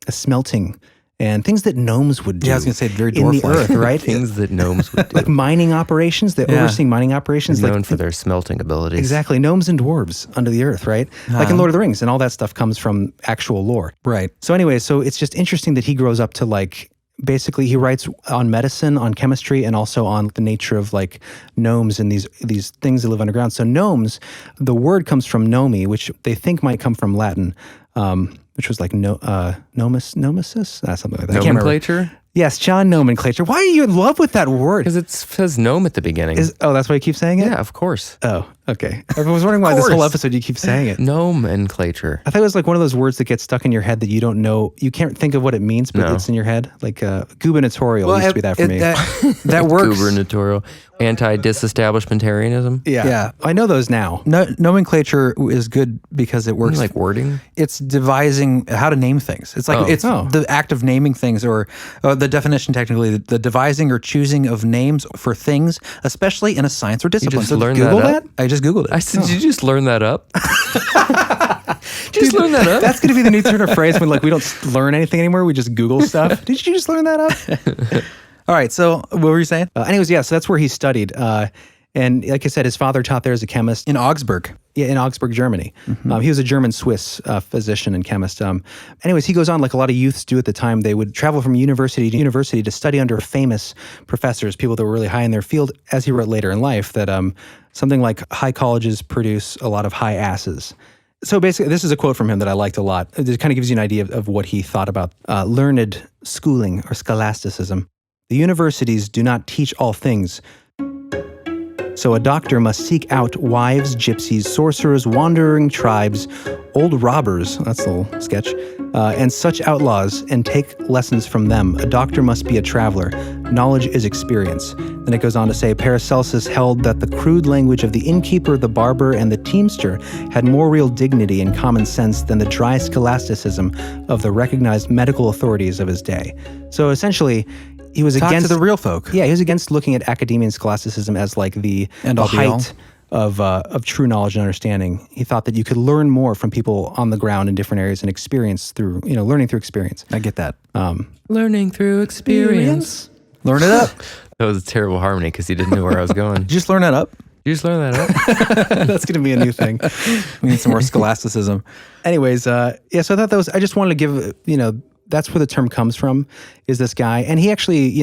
smelting and things that gnomes would do. Yeah, I was going to say very in the dwarf-like. earth, right? Things that gnomes would do. Like mining operations. They're overseeing mining operations. Known for their smelting abilities. Exactly. Gnomes and dwarves under the earth, right? Like in Lord of the Rings, and all that stuff comes from actual lore. Right. So anyway, so it's just interesting that he grows up to basically he writes on medicine, on chemistry, and also on the nature of gnomes and these things that live underground. So gnomes, the word comes from nomi, which they think might come from Latin, which was nomesis, something like that. I can't remember. Nomenclature? Yes, John, nomenclature. Why are you in love with that word? Because it says gnome at the beginning. That's why you keep saying it? Yeah, of course. Oh, okay. I was wondering why this whole episode you keep saying it. Nomenclature. I thought it was like one of those words that gets stuck in your head that you don't know. You can't think of what it means, but it's in your head. Like gubernatorial used to be that for me. That works. Gubernatorial. Anti-disestablishmentarianism. Yeah. I know those now. Nomenclature is good because it works. Like wording? It's devising how to name things. It's like the act of naming things, or the definition technically, the devising or choosing of names for things, especially in a science or discipline. just So learned Google that up? I just Googled it. I said, did you just learn that up? Just learn that up? That's going to be the new turn of phrase when we don't learn anything anymore. We just Google stuff. Did you just learn that up? All right. So what were you saying? Anyways, yeah. So that's where he studied. And like I said, his father taught there as a chemist. In Augsburg. Yeah, in Augsburg, Germany. Mm-hmm. He was a German-Swiss physician and chemist. Anyways, he goes on, like a lot of youths do at the time. They would travel from university to university to study under famous professors, people that were really high in their field, as he wrote later in life, that something like high colleges produce a lot of high asses. So basically, this is a quote from him that I liked a lot. It kind of gives you an idea of what he thought about learned schooling or scholasticism. The universities do not teach all things. So a doctor must seek out wives, gypsies, sorcerers, wandering tribes, old robbers, that's a little sketch, and such outlaws, and take lessons from them. A doctor must be a traveler, knowledge is experience. Then it goes on to say, Paracelsus held that the crude language of the innkeeper, the barber, and the teamster had more real dignity and common sense than the dry scholasticism of the recognized medical authorities of his day. So essentially, he was against the real folk. Yeah, he was against looking at academia and scholasticism as like the height of true knowledge and understanding. He thought that you could learn more from people on the ground in different areas and experience through, learning through experience. I get that. Learning through experience. Learn it up. That was a terrible harmony because he didn't know where I was going. Did you just learn that up? You just learn that up? That's going to be a new thing. We need some more scholasticism. Anyways, so I thought that was, I just wanted to give, that's where the term comes from, is this guy. And he actually,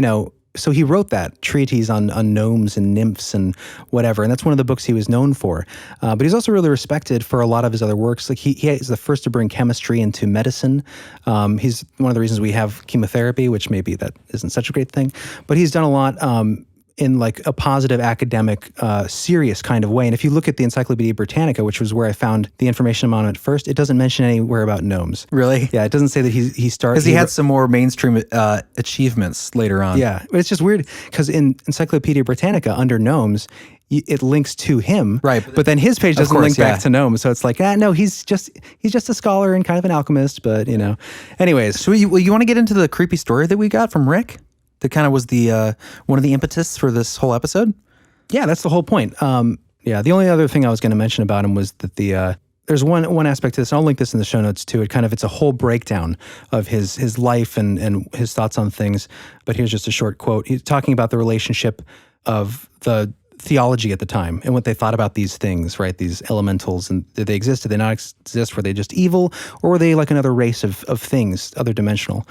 so he wrote that treatise on gnomes and nymphs and whatever, and that's one of the books he was known for. But he's also really respected for a lot of his other works. Like he is the first to bring chemistry into medicine. He's one of the reasons we have chemotherapy, which maybe that isn't such a great thing. But he's done a lot in like a positive academic, serious kind of way. And if you look at the Encyclopedia Britannica, which was where I found the information on it first, it doesn't mention anywhere about gnomes. Really? Yeah, it doesn't say that he started. Because he had some more mainstream achievements later on. Yeah, but it's just weird because in Encyclopedia Britannica, under gnomes, it links to him. Right. But then his page doesn't link back to gnomes. So it's like, no, he's just a scholar and kind of an alchemist, but Anyways. So you want to get into the creepy story that we got from Rick? That kind of was the one of the impetus for this whole episode? Yeah, that's the whole point. The only other thing I was going to mention about him was that there's one aspect to this, and I'll link this in the show notes too. It's a whole breakdown of his life and his thoughts on things. But here's just a short quote. He's talking about the relationship of the theology at the time and what they thought about these things, right? These elementals, and did they exist? Did they not exist? Were they just evil? Or were they like another race of things, other dimensional?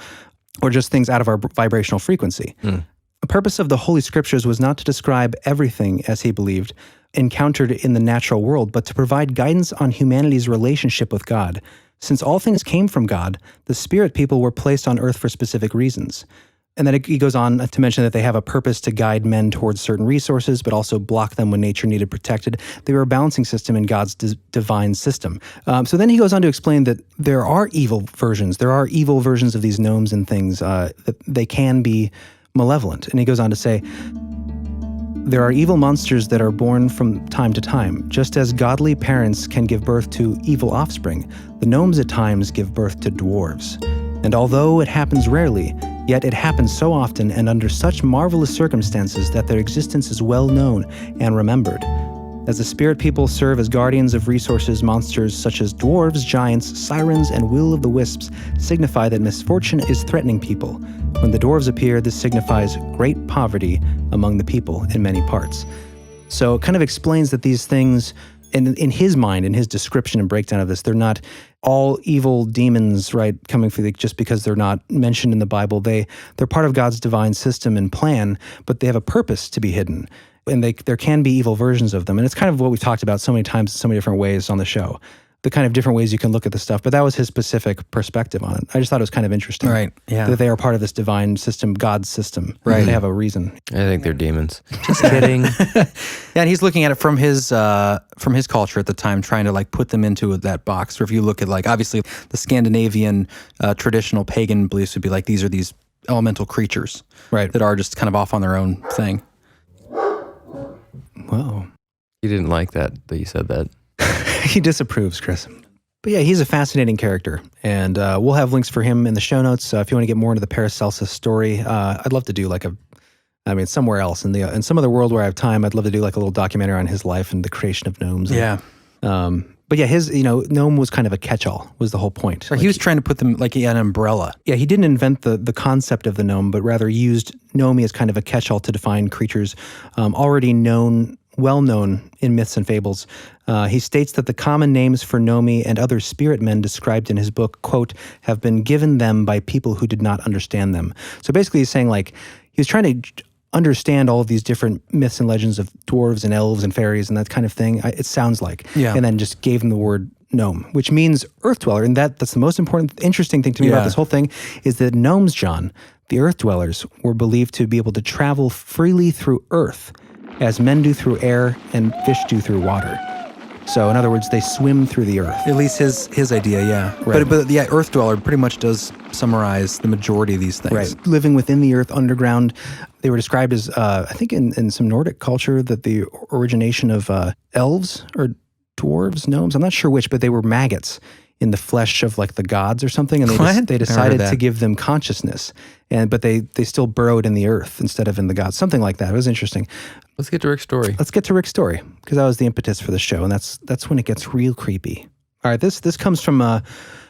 Or just things out of our vibrational frequency. The purpose of the Holy Scriptures was not to describe everything, as he believed, encountered in the natural world, but to provide guidance on humanity's relationship with God. Since all things came from God, the spirit people were placed on earth for specific reasons. And then he goes on to mention that they have a purpose to guide men towards certain resources, but also block them when nature needed protected. They were a balancing system in God's divine system. So then he goes on to explain that there are evil versions. There are evil versions of these gnomes and things, that they can be malevolent. And he goes on to say, there are evil monsters that are born from time to time. Just as godly parents can give birth to evil offspring, the gnomes at times give birth to dwarves. And although it happens rarely, yet it happens so often and under such marvelous circumstances that their existence is well known and remembered. As the spirit people serve as guardians of resources, monsters such as dwarves, giants, sirens, and will-o'-the-wisps signify that misfortune is threatening people. When the dwarves appear, this signifies great poverty among the people in many parts. So it kind of explains that these things, in his mind, in his description and breakdown of this, they're not all evil demons, right, coming through just because they're not mentioned in the Bible. They're part of God's divine system and plan, but they have a purpose to be hidden. And there can be evil versions of them. And it's kind of what we've talked about so many times in so many different ways on the show. The kind of different ways you can look at the stuff. But that was his specific perspective on it. I just thought it was kind of interesting. Right, yeah. That they are part of this divine system, God's system. Right. They have a reason. I think they're demons. Just kidding. Yeah, and he's looking at it from his culture at the time, trying to like put them into that box. Or if you look at like, obviously, the Scandinavian traditional pagan beliefs would be like, these are these elemental creatures. Right. That are just kind of off on their own thing. Whoa. You didn't like that you said that. He disapproves, Chris. But yeah, he's a fascinating character, and we'll have links for him in the show notes. If you want to get more into the Paracelsus story, I'd love to do somewhere else in some other world where I have time, I'd love to do like a little documentary on his life and the creation of gnomes. Yeah. But yeah, his, gnome was kind of a catch-all, was the whole point. He was trying to put them like an umbrella. Yeah, he didn't invent the concept of the gnome, but rather used gnome as kind of a catch-all to define creatures already well known in myths and fables. He states that the common names for gnome and other spirit men described in his book, quote, have been given them by people who did not understand them. So basically he's saying like, he was trying to understand all of these different myths and legends of dwarves and elves and fairies and that kind of thing, it sounds like. Yeah. And then just gave him the word gnome, which means earth dweller. And that's the most important, interesting thing to me about this whole thing is that gnomes, John, the earth dwellers, were believed to be able to travel freely through earth as men do through air and fish do through water. So in other words, they swim through the earth. At least his idea, yeah. Right. But yeah, earth dweller pretty much does summarize the majority of these things. Right. Living within the earth underground, They were described as, I think in some Nordic culture, that the origination of elves or dwarves, gnomes, I'm not sure which, but they were maggots in the flesh of like the gods or something, and they decided to give them consciousness, but they still burrowed in the earth instead of in the gods, something like that. It was interesting. Let's get to Rick's story. Let's get to Rick's story, because that was the impetus for the show, and that's when it gets real creepy. All right, this comes from a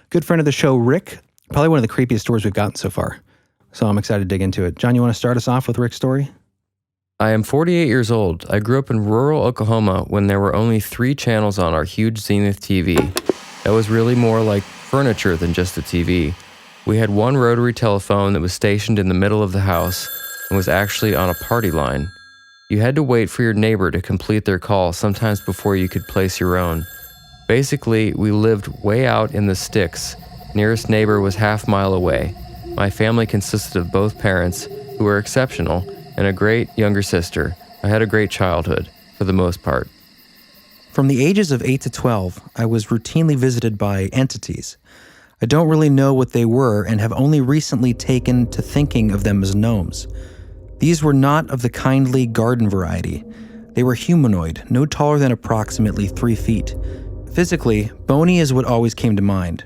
good friend of the show, Rick. Probably one of the creepiest stories we've gotten so far. So I'm excited to dig into it. John, you want to start us off with Rick's story? I am 48 years old. I grew up in rural Oklahoma when there were only 3 channels on our huge Zenith TV. That was really more like furniture than just a TV. We had one rotary telephone that was stationed in the middle of the house and was actually on a party line. You had to wait for your neighbor to complete their call, sometimes before you could place your own. Basically, we lived way out in the sticks. Nearest neighbor was half-mile away. My family consisted of both parents, who were exceptional, and a great younger sister. I had a great childhood, for the most part. From the ages of 8 to 12, I was routinely visited by entities. I don't really know what they were and have only recently taken to thinking of them as gnomes. These were not of the kindly garden variety. They were humanoid, no taller than approximately 3 feet. Physically, bony is what always came to mind.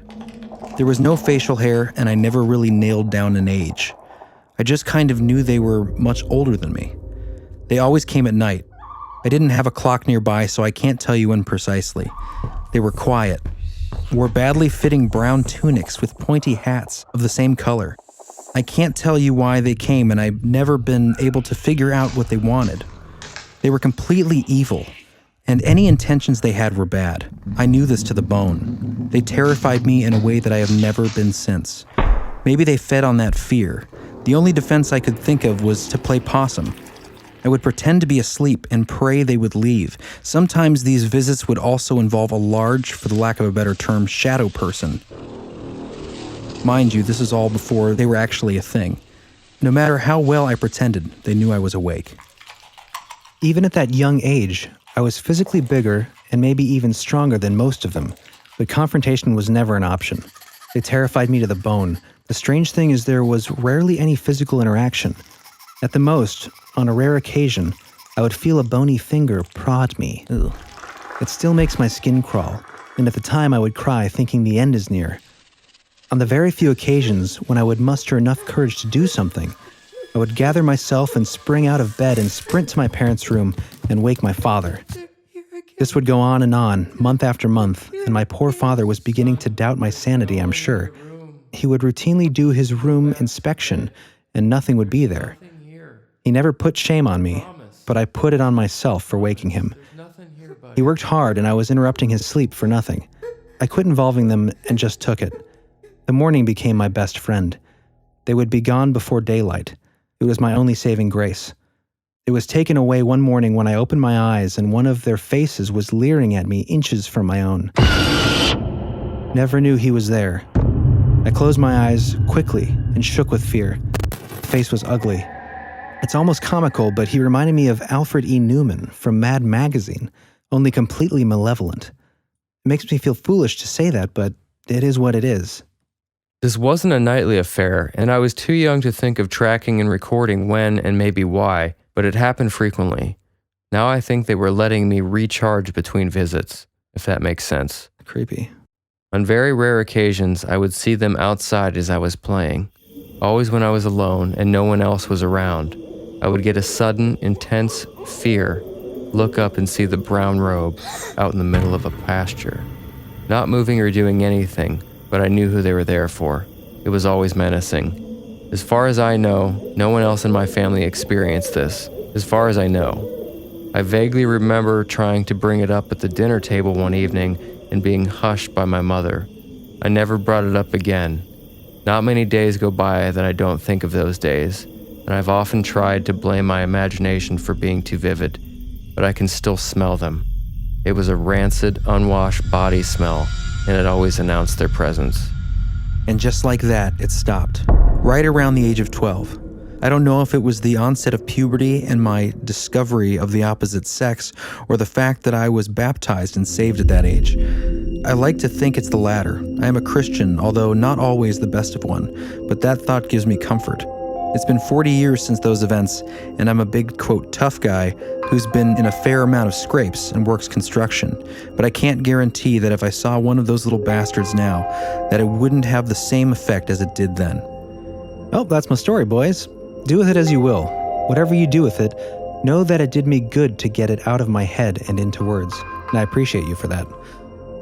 There was no facial hair, and I never really nailed down an age. I just kind of knew they were much older than me. They always came at night. I didn't have a clock nearby, so I can't tell you when precisely. They were quiet, wore badly fitting brown tunics with pointy hats of the same color. I can't tell you why they came, and I've never been able to figure out what they wanted. They were completely evil, and any intentions they had were bad. I knew this to the bone. They terrified me in a way that I have never been since. Maybe they fed on that fear. The only defense I could think of was to play possum. I would pretend to be asleep and pray they would leave. Sometimes these visits would also involve a large, for the lack of a better term, shadow person. Mind you, this is all before they were actually a thing. No matter how well I pretended, they knew I was awake. Even at that young age, I was physically bigger and maybe even stronger than most of them, but confrontation was never an option. They terrified me to the bone. The strange thing is there was rarely any physical interaction. At the most, on a rare occasion, I would feel a bony finger prod me. Ugh. It still makes my skin crawl, and at the time I would cry thinking the end is near. On the very few occasions when I would muster enough courage to do something, I would gather myself and spring out of bed and sprint to my parents' room and wake my father. This would go on, month after month, and my poor father was beginning to doubt my sanity, I'm sure. He would routinely do his room inspection, and nothing would be there. He never put shame on me, but I put it on myself for waking him. He worked hard, and I was interrupting his sleep for nothing. I quit involving them and just took it. The morning became my best friend. They would be gone before daylight. It was my only saving grace. It was taken away one morning when I opened my eyes and one of their faces was leering at me inches from my own. Never knew he was there. I closed my eyes quickly and shook with fear. The face was ugly. It's almost comical, but he reminded me of Alfred E. Newman from Mad Magazine, only completely malevolent. It makes me feel foolish to say that, but it is what it is. This wasn't a nightly affair, and I was too young to think of tracking and recording when and maybe why, but it happened frequently. Now I think they were letting me recharge between visits, if that makes sense. Creepy. On very rare occasions, I would see them outside as I was playing. Always when I was alone and no one else was around. I would get a sudden, intense fear, look up and see the brown robe out in the middle of a pasture. Not moving or doing anything, but I knew who they were there for. It was always menacing. As far as I know, no one else in my family experienced this. As far as I know. I vaguely remember trying to bring it up at the dinner table one evening and being hushed by my mother. I never brought it up again. Not many days go by that I don't think of those days, and I've often tried to blame my imagination for being too vivid, but I can still smell them. It was a rancid, unwashed body smell, and it always announced their presence. And just like that, it stopped. Right around the age of 12. I don't know if it was the onset of puberty and my discovery of the opposite sex, or the fact that I was baptized and saved at that age. I like to think it's the latter. I am a Christian, although not always the best of one, but that thought gives me comfort. It's been 40 years since those events, and I'm a big, quote, tough guy who's been in a fair amount of scrapes and works construction. But I can't guarantee that if I saw one of those little bastards now, that it wouldn't have the same effect as it did then. Oh, that's my story, boys. Do with it as you will. Whatever you do with it, know that it did me good to get it out of my head and into words. And I appreciate you for that.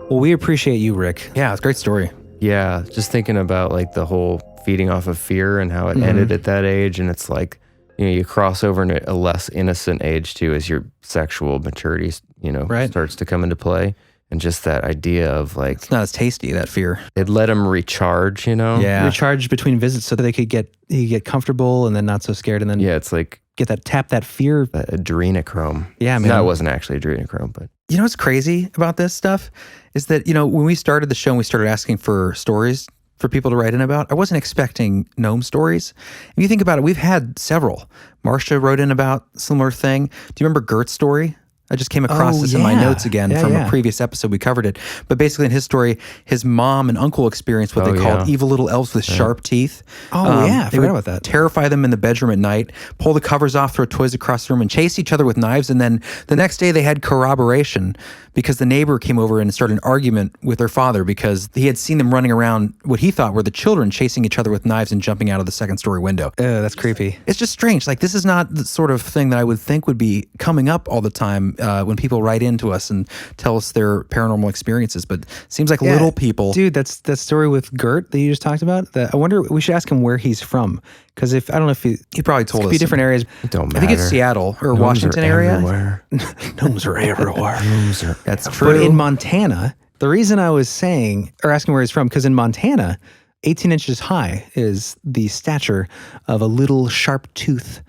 Well, we appreciate you, Rick. Yeah, it's a great story. Yeah, just thinking about like the whole feeding off of fear and how it ended at that age. And it's like, you know, you cross over into a less innocent age too as your sexual maturity, you know, starts to come into play. And just that idea of like... It's not as tasty, that fear. It let them recharge, you know? Yeah. Recharge between visits so that they could get comfortable and then not so scared and then... Yeah, it's like... Tap that fear. That adrenochrome. Yeah, man. No, it wasn't actually adrenochrome, but... You know what's crazy about this stuff? Is that, you know, when we started the show and we started asking for stories for people to write in about, I wasn't expecting gnome stories. If you think about it, we've had several. Marcia wrote in about a similar thing. Do you remember Gurt's story? I just came across this in my notes again from a previous episode. We covered it. But basically in his story, his mom and uncle experienced what they called evil little elves with sharp teeth. I forgot about that. Terrify them in the bedroom at night, pull the covers off, throw toys across the room, and chase each other with knives. And then the next day they had corroboration because the neighbor came over and started an argument with their father because he had seen them running around what he thought were the children chasing each other with knives and jumping out of the second-story window. That's creepy. It's just strange. Like, this is not the sort of thing that I would think would be coming up all the time when people write into us and tell us their paranormal experiences. But it seems like little people... Dude, that's that story with Gurt that you just talked about. I wonder, we should ask him where he's from. Because I don't know if he probably told us. Could be different areas. It don't matter. I think it's Seattle or Gnomes Washington are area. Everywhere. Gnomes are everywhere. That's true. But in Montana, the reason I was saying, or asking where he's from, because in Montana, 18 inches high is the stature of a little sharp-tooth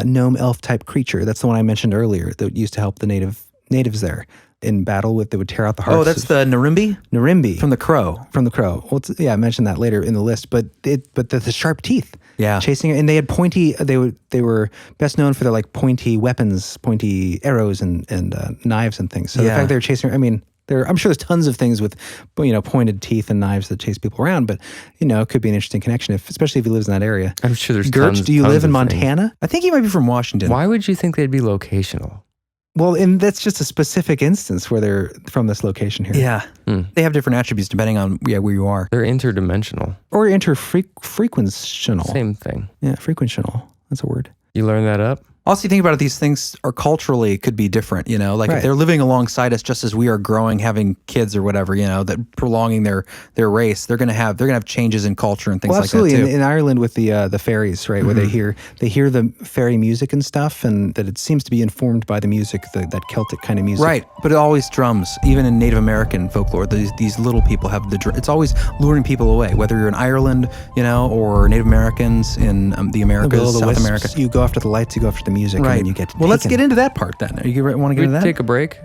gnome elf type creature. That's the one I mentioned earlier that used to help the natives there in battle with, that would tear out the hearts. Oh, that's the Nirumbee? Nirumbee. From the Crow. From the Crow. Well, I mentioned that later in the list, but the sharp teeth. Yeah. Chasing, and they had pointy, they were best known for their like pointy weapons, pointy arrows and knives and things. So the fact they were chasing, I mean, I'm sure there's tons of things with, you know, pointed teeth and knives that chase people around, but, you know, it could be an interesting connection, especially if he lives in that area. I'm sure there's Gurt, do you live in Montana? Things. I think he might be from Washington. Why would you think they'd be locational? Well, and that's just a specific instance where they're from this location here. Yeah. They have different attributes depending on where you are. They're interdimensional. Or frequentional. Same thing. Yeah, frequentional. That's a word. You learn that up? Also, you think about it, these things are culturally could be different, you know, like if they're living alongside us just as we are growing, having kids or whatever, you know, that prolonging their race, they're gonna have changes in culture and things like that too. Absolutely. In Ireland with the fairies, right, where they hear the fairy music and stuff, and that it seems to be informed by the music, that Celtic kind of music. Right, but it always drums. Even in Native American folklore, these little people have it's always luring people away, whether you're in Ireland, you know, or Native Americans in the Americas, South America. You go after the lights, you go after the music, and then you get Well, let's get into that part then. You want to get into that? Take a break?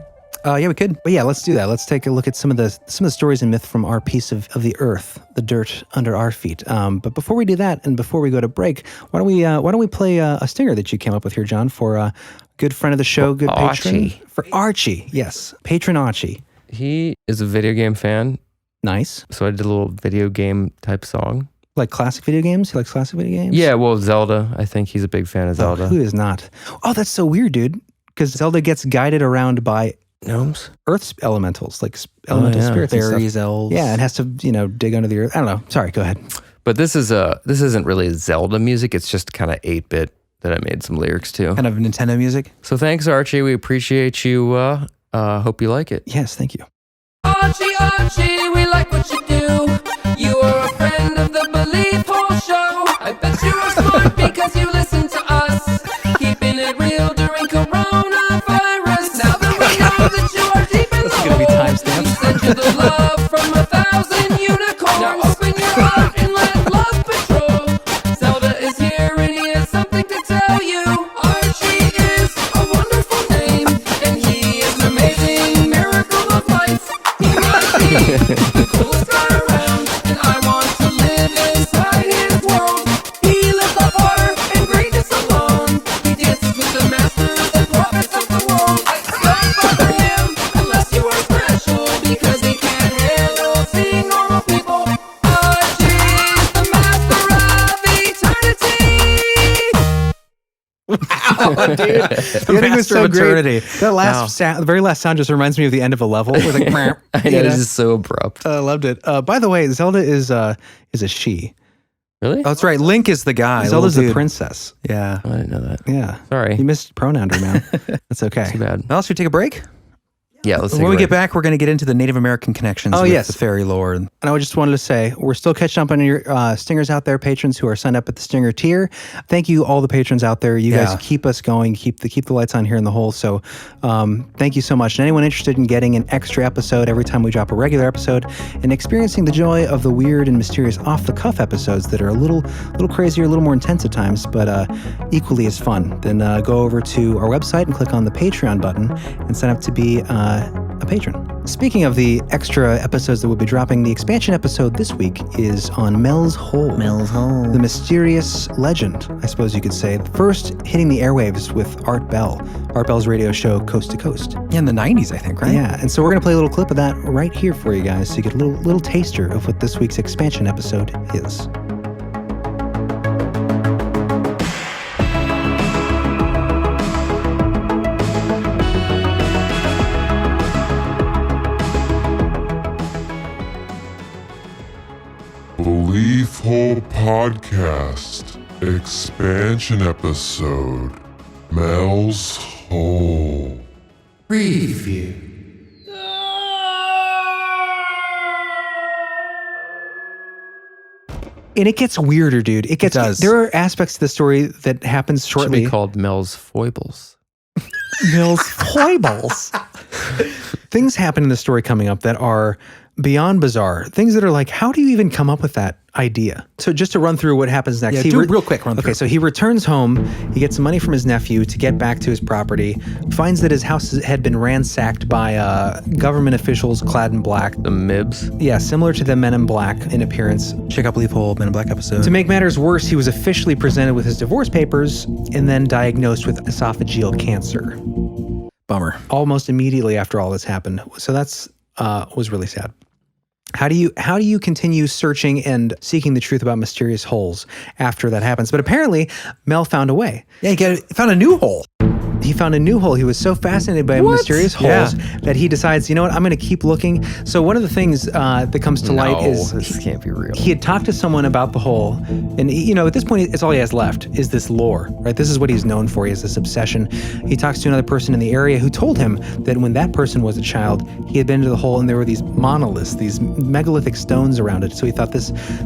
Yeah, we could. But yeah, let's do that. Let's take a look at some of the stories and myth from our piece of the earth, the dirt under our feet. But before we do that, and before we go to break, why don't we play a stinger that you came up with here, John, for a good friend of the show, good patron, Archie. For Archie. Yes, patron Archie. He is a video game fan, Nice. so I did a little video game type song. Like classic video games? He likes classic video games? Yeah, well, Zelda. I think he's a big fan of Zelda. Who is not? Oh, that's so weird, dude. Because Zelda gets guided around by Gnomes? Earth's elementals, like elemental spirits. and Fairies, stuff. elves. Yeah, it has to, dig under the earth. I don't know. Sorry, go ahead. But this isn't really Zelda music. It's just kind of 8-bit that I made some lyrics to. Kind of Nintendo music. So thanks, Archie. We appreciate you. Hope you like it. Yes, thank you. Archie, Archie, we like what you do. You are a friend of the Belief Hole Show. I bet you are smart because you listen to us. Keeping it real during coronavirus. Now that we know that you are deep in the hole, we send you the love from 1,000 unicorns. Now open your heart and let love patrol. Zelda is here and he has something to tell you. Archie is a wonderful name, and he is an amazing miracle of life. He might be Dude, the ending was so great. That last sound, the very last sound just reminds me of the end of a level. It was like, I know, it's just so abrupt. I loved it. By the way, Zelda is a she. Really? Oh, that's right. Link is the guy. Zelda's the princess. Yeah. I didn't know that. Yeah. Sorry. You missed pronounder, man. That's okay. Too bad. Now, should we take a break? Yeah, let's When we get back, we're going to get into the Native American connections with the fairy lore. And I just wanted to say, we're still catching up on your stingers out there, patrons who are signed up at the stinger tier. Thank you, all the patrons out there. You guys keep us going, keep the lights on here in the hole. So thank you so much. And anyone interested in getting an extra episode every time we drop a regular episode and experiencing the joy of the weird and mysterious off-the-cuff episodes that are a little crazier, a little more intense at times, but equally as fun, then go over to our website and click on the Patreon button and sign up to be a patron. Speaking of the extra episodes that we'll be dropping, the expansion episode this week is on Mel's Hole. Mel's Hole. The mysterious legend, I suppose you could say. First hitting the airwaves with Art Bell. Art Bell's radio show Coast to Coast. Yeah, in the 90s, I think, right? Yeah, and so we're going to play a little clip of that right here for you guys so you get a little taster of what this week's expansion episode is. Belief Hole Podcast Expansion Episode Mel's Hole. Preview. And it gets weirder, dude. It does. There are aspects to the story that happens shortly. It should be called Mel's Foibles. Mel's Foibles. Things happen in the story coming up that are beyond bizarre. Things that are like, how do you even come up with that idea? So just to run through what happens next. Yeah, do it real quick. Run through. Okay, so he returns home. He gets some money from his nephew to get back to his property. Finds that his house had been ransacked by government officials clad in black. The Mibs? Yeah, similar to the Men in Black in appearance. Check out Belief Hole Men in Black episode. To make matters worse, he was officially presented with his divorce papers and then diagnosed with esophageal cancer. Bummer. Almost immediately after all this happened. So that's was really sad. How do you continue searching and seeking the truth about mysterious holes after that happens? But apparently, Mel found a way. Yeah, he found a new hole. He found a new hole. He was so fascinated by mysterious holes that he decides, you know what, I'm going to keep looking. So one of the things that comes to light is this can't be real. He had talked to someone about the hole, and at this point, it's all he has left is this lore, right? This is what he's known for. He has this obsession. He talks to another person in the area who told him that when that person was a child, he had been to the hole and there were these monoliths, these megalithic stones around it. So he thought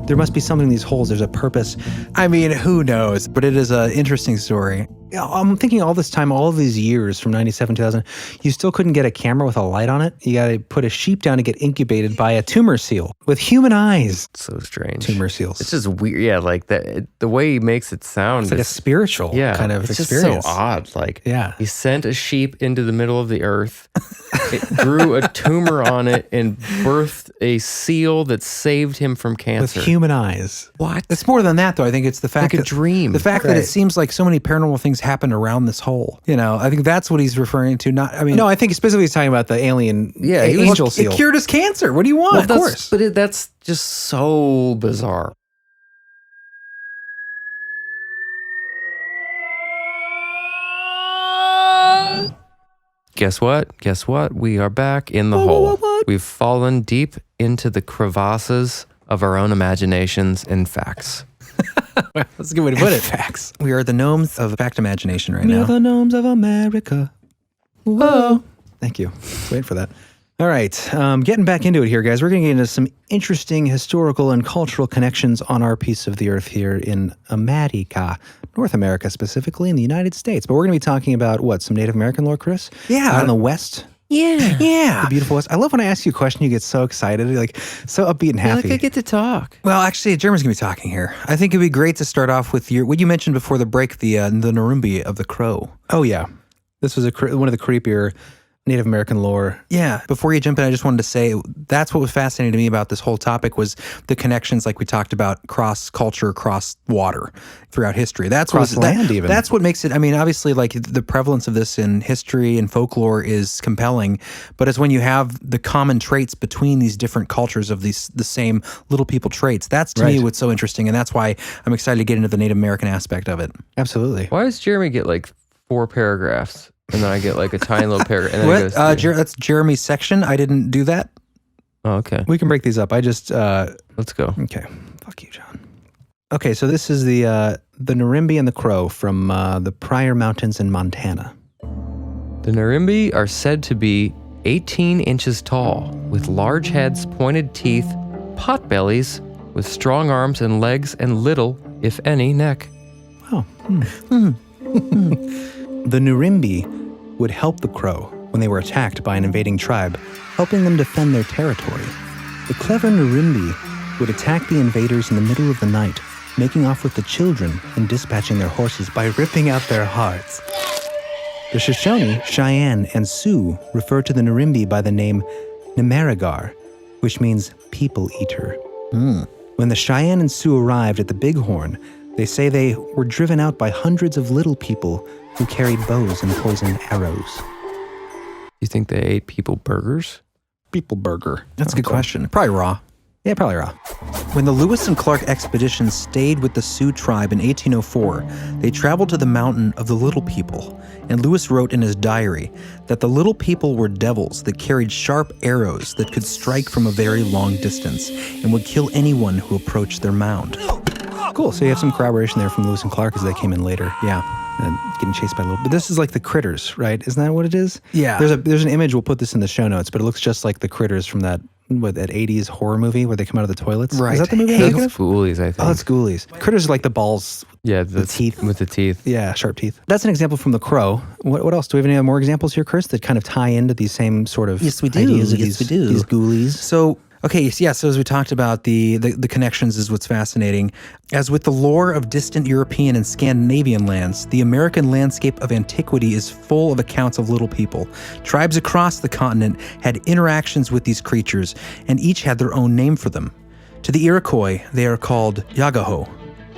there must be something in these holes. There's a purpose. I mean, who knows? But it is an interesting story. I'm thinking all this time, all of these years from 97, 2000, you still couldn't get a camera with a light on it. You got to put a sheep down to get incubated by a tumor seal with human eyes. So strange. Tumor seals. It's just weird. Yeah, like that. The way he makes it sound. It's like a spiritual kind of it's experience. Just so odd. Like, yeah. He sent a sheep into the middle of the earth. It grew a tumor on it and birthed a seal that saved him from cancer. With human eyes. What? It's more than that, though. I think it's the fact like a dream. The fact that it seems like so many paranormal things happen around this hole. I think that's what he's referring to. No, I think specifically he's talking about the alien angel seal. It cured his cancer. What do you want? Well, of course. But that's just so bizarre. Guess what? We are back in the hole. What? We've fallen deep into the crevasses of our own imaginations and facts. That's a good way to put it. Facts. We are the gnomes of fact imagination right now. We're the gnomes of America. Whoa. Thank you. Wait for that. All right. Getting back into it here, guys. We're going to get into some interesting historical and cultural connections on our piece of the earth here in America, North America specifically, in the United States. But we're going to be talking about some Native American lore, Chris? Yeah. Out in the West? Yeah. The beautiful West. I love when I ask you a question, you get so excited, like so upbeat and happy. Like I get to talk. Well, actually, Jeremy's going to be talking here. I think it'd be great to start off with what you mentioned before the break, the Nirumbee of the crow. Oh, yeah. This was one of the creepier Native American lore. Yeah. Before you jump in, I just wanted to say that's what was fascinating to me about this whole topic was the connections, like we talked about, cross culture, cross water throughout history. That's cross land, even. That's what makes it. I mean, obviously, like the prevalence of this in history and folklore is compelling, but it's when you have the common traits between these different cultures of the same little people traits. That's to me what's so interesting, and that's why I'm excited to get into the Native American aspect of it. Absolutely. Why does Jeremy get like 4 paragraphs, and then I get like a tiny little paragraph. And then it What? goes through. That's Jeremy's section. I didn't do that. Oh, okay. We can break these up. I just Let's go. okay. Fuck you, John. Okay, so this is the Nirumbee and the Crow from the Pryor Mountains in Montana. The Nirumbee are said to be 18 inches tall, with large heads, pointed teeth, pot bellies, with strong arms and legs, and little, if any, neck. Oh. The Nirumbee would help the Crow when they were attacked by an invading tribe, helping them defend their territory. The clever Nirumbee would attack the invaders in the middle of the night, making off with the children and dispatching their horses by ripping out their hearts. The Shoshone, Cheyenne, and Sioux refer to the Nirumbee by the name Nimerigar, which means people eater. When the Cheyenne and Sioux arrived at the Bighorn, they say they were driven out by hundreds of little people who carried bows and poisoned arrows. You think they ate people burgers? People burger. That's a good question. Probably raw. Yeah, probably raw. When the Lewis and Clark expedition stayed with the Sioux tribe in 1804, they traveled to the mountain of the Little People, and Lewis wrote in his diary that the Little People were devils that carried sharp arrows that could strike from a very long distance and would kill anyone who approached their mound. Cool, so you have some corroboration there from Lewis and Clark as they came in later. Yeah. Getting chased by little, but this is like the critters, right? Isn't that what it is? Yeah. There's an image. We'll put this in the show notes, but it looks just like the critters from that 80s horror movie where they come out of the toilets. Right. Is that the movie? That's Ghoulies, I think. Oh, that's Ghoulies. Critters are like the balls. Yeah, the teeth with the teeth. Yeah, sharp teeth. That's an example from the Crow. What else? Do we have any more examples here, Chris, that kind of tie into these same sort of ideas of these Ghoulies? So. Okay, yeah, so as we talked about, the connections is what's fascinating. As with the lore of distant European and Scandinavian lands, the American landscape of antiquity is full of accounts of little people. Tribes across the continent had interactions with these creatures, and each had their own name for them. To the Iroquois, they are called Yagaho.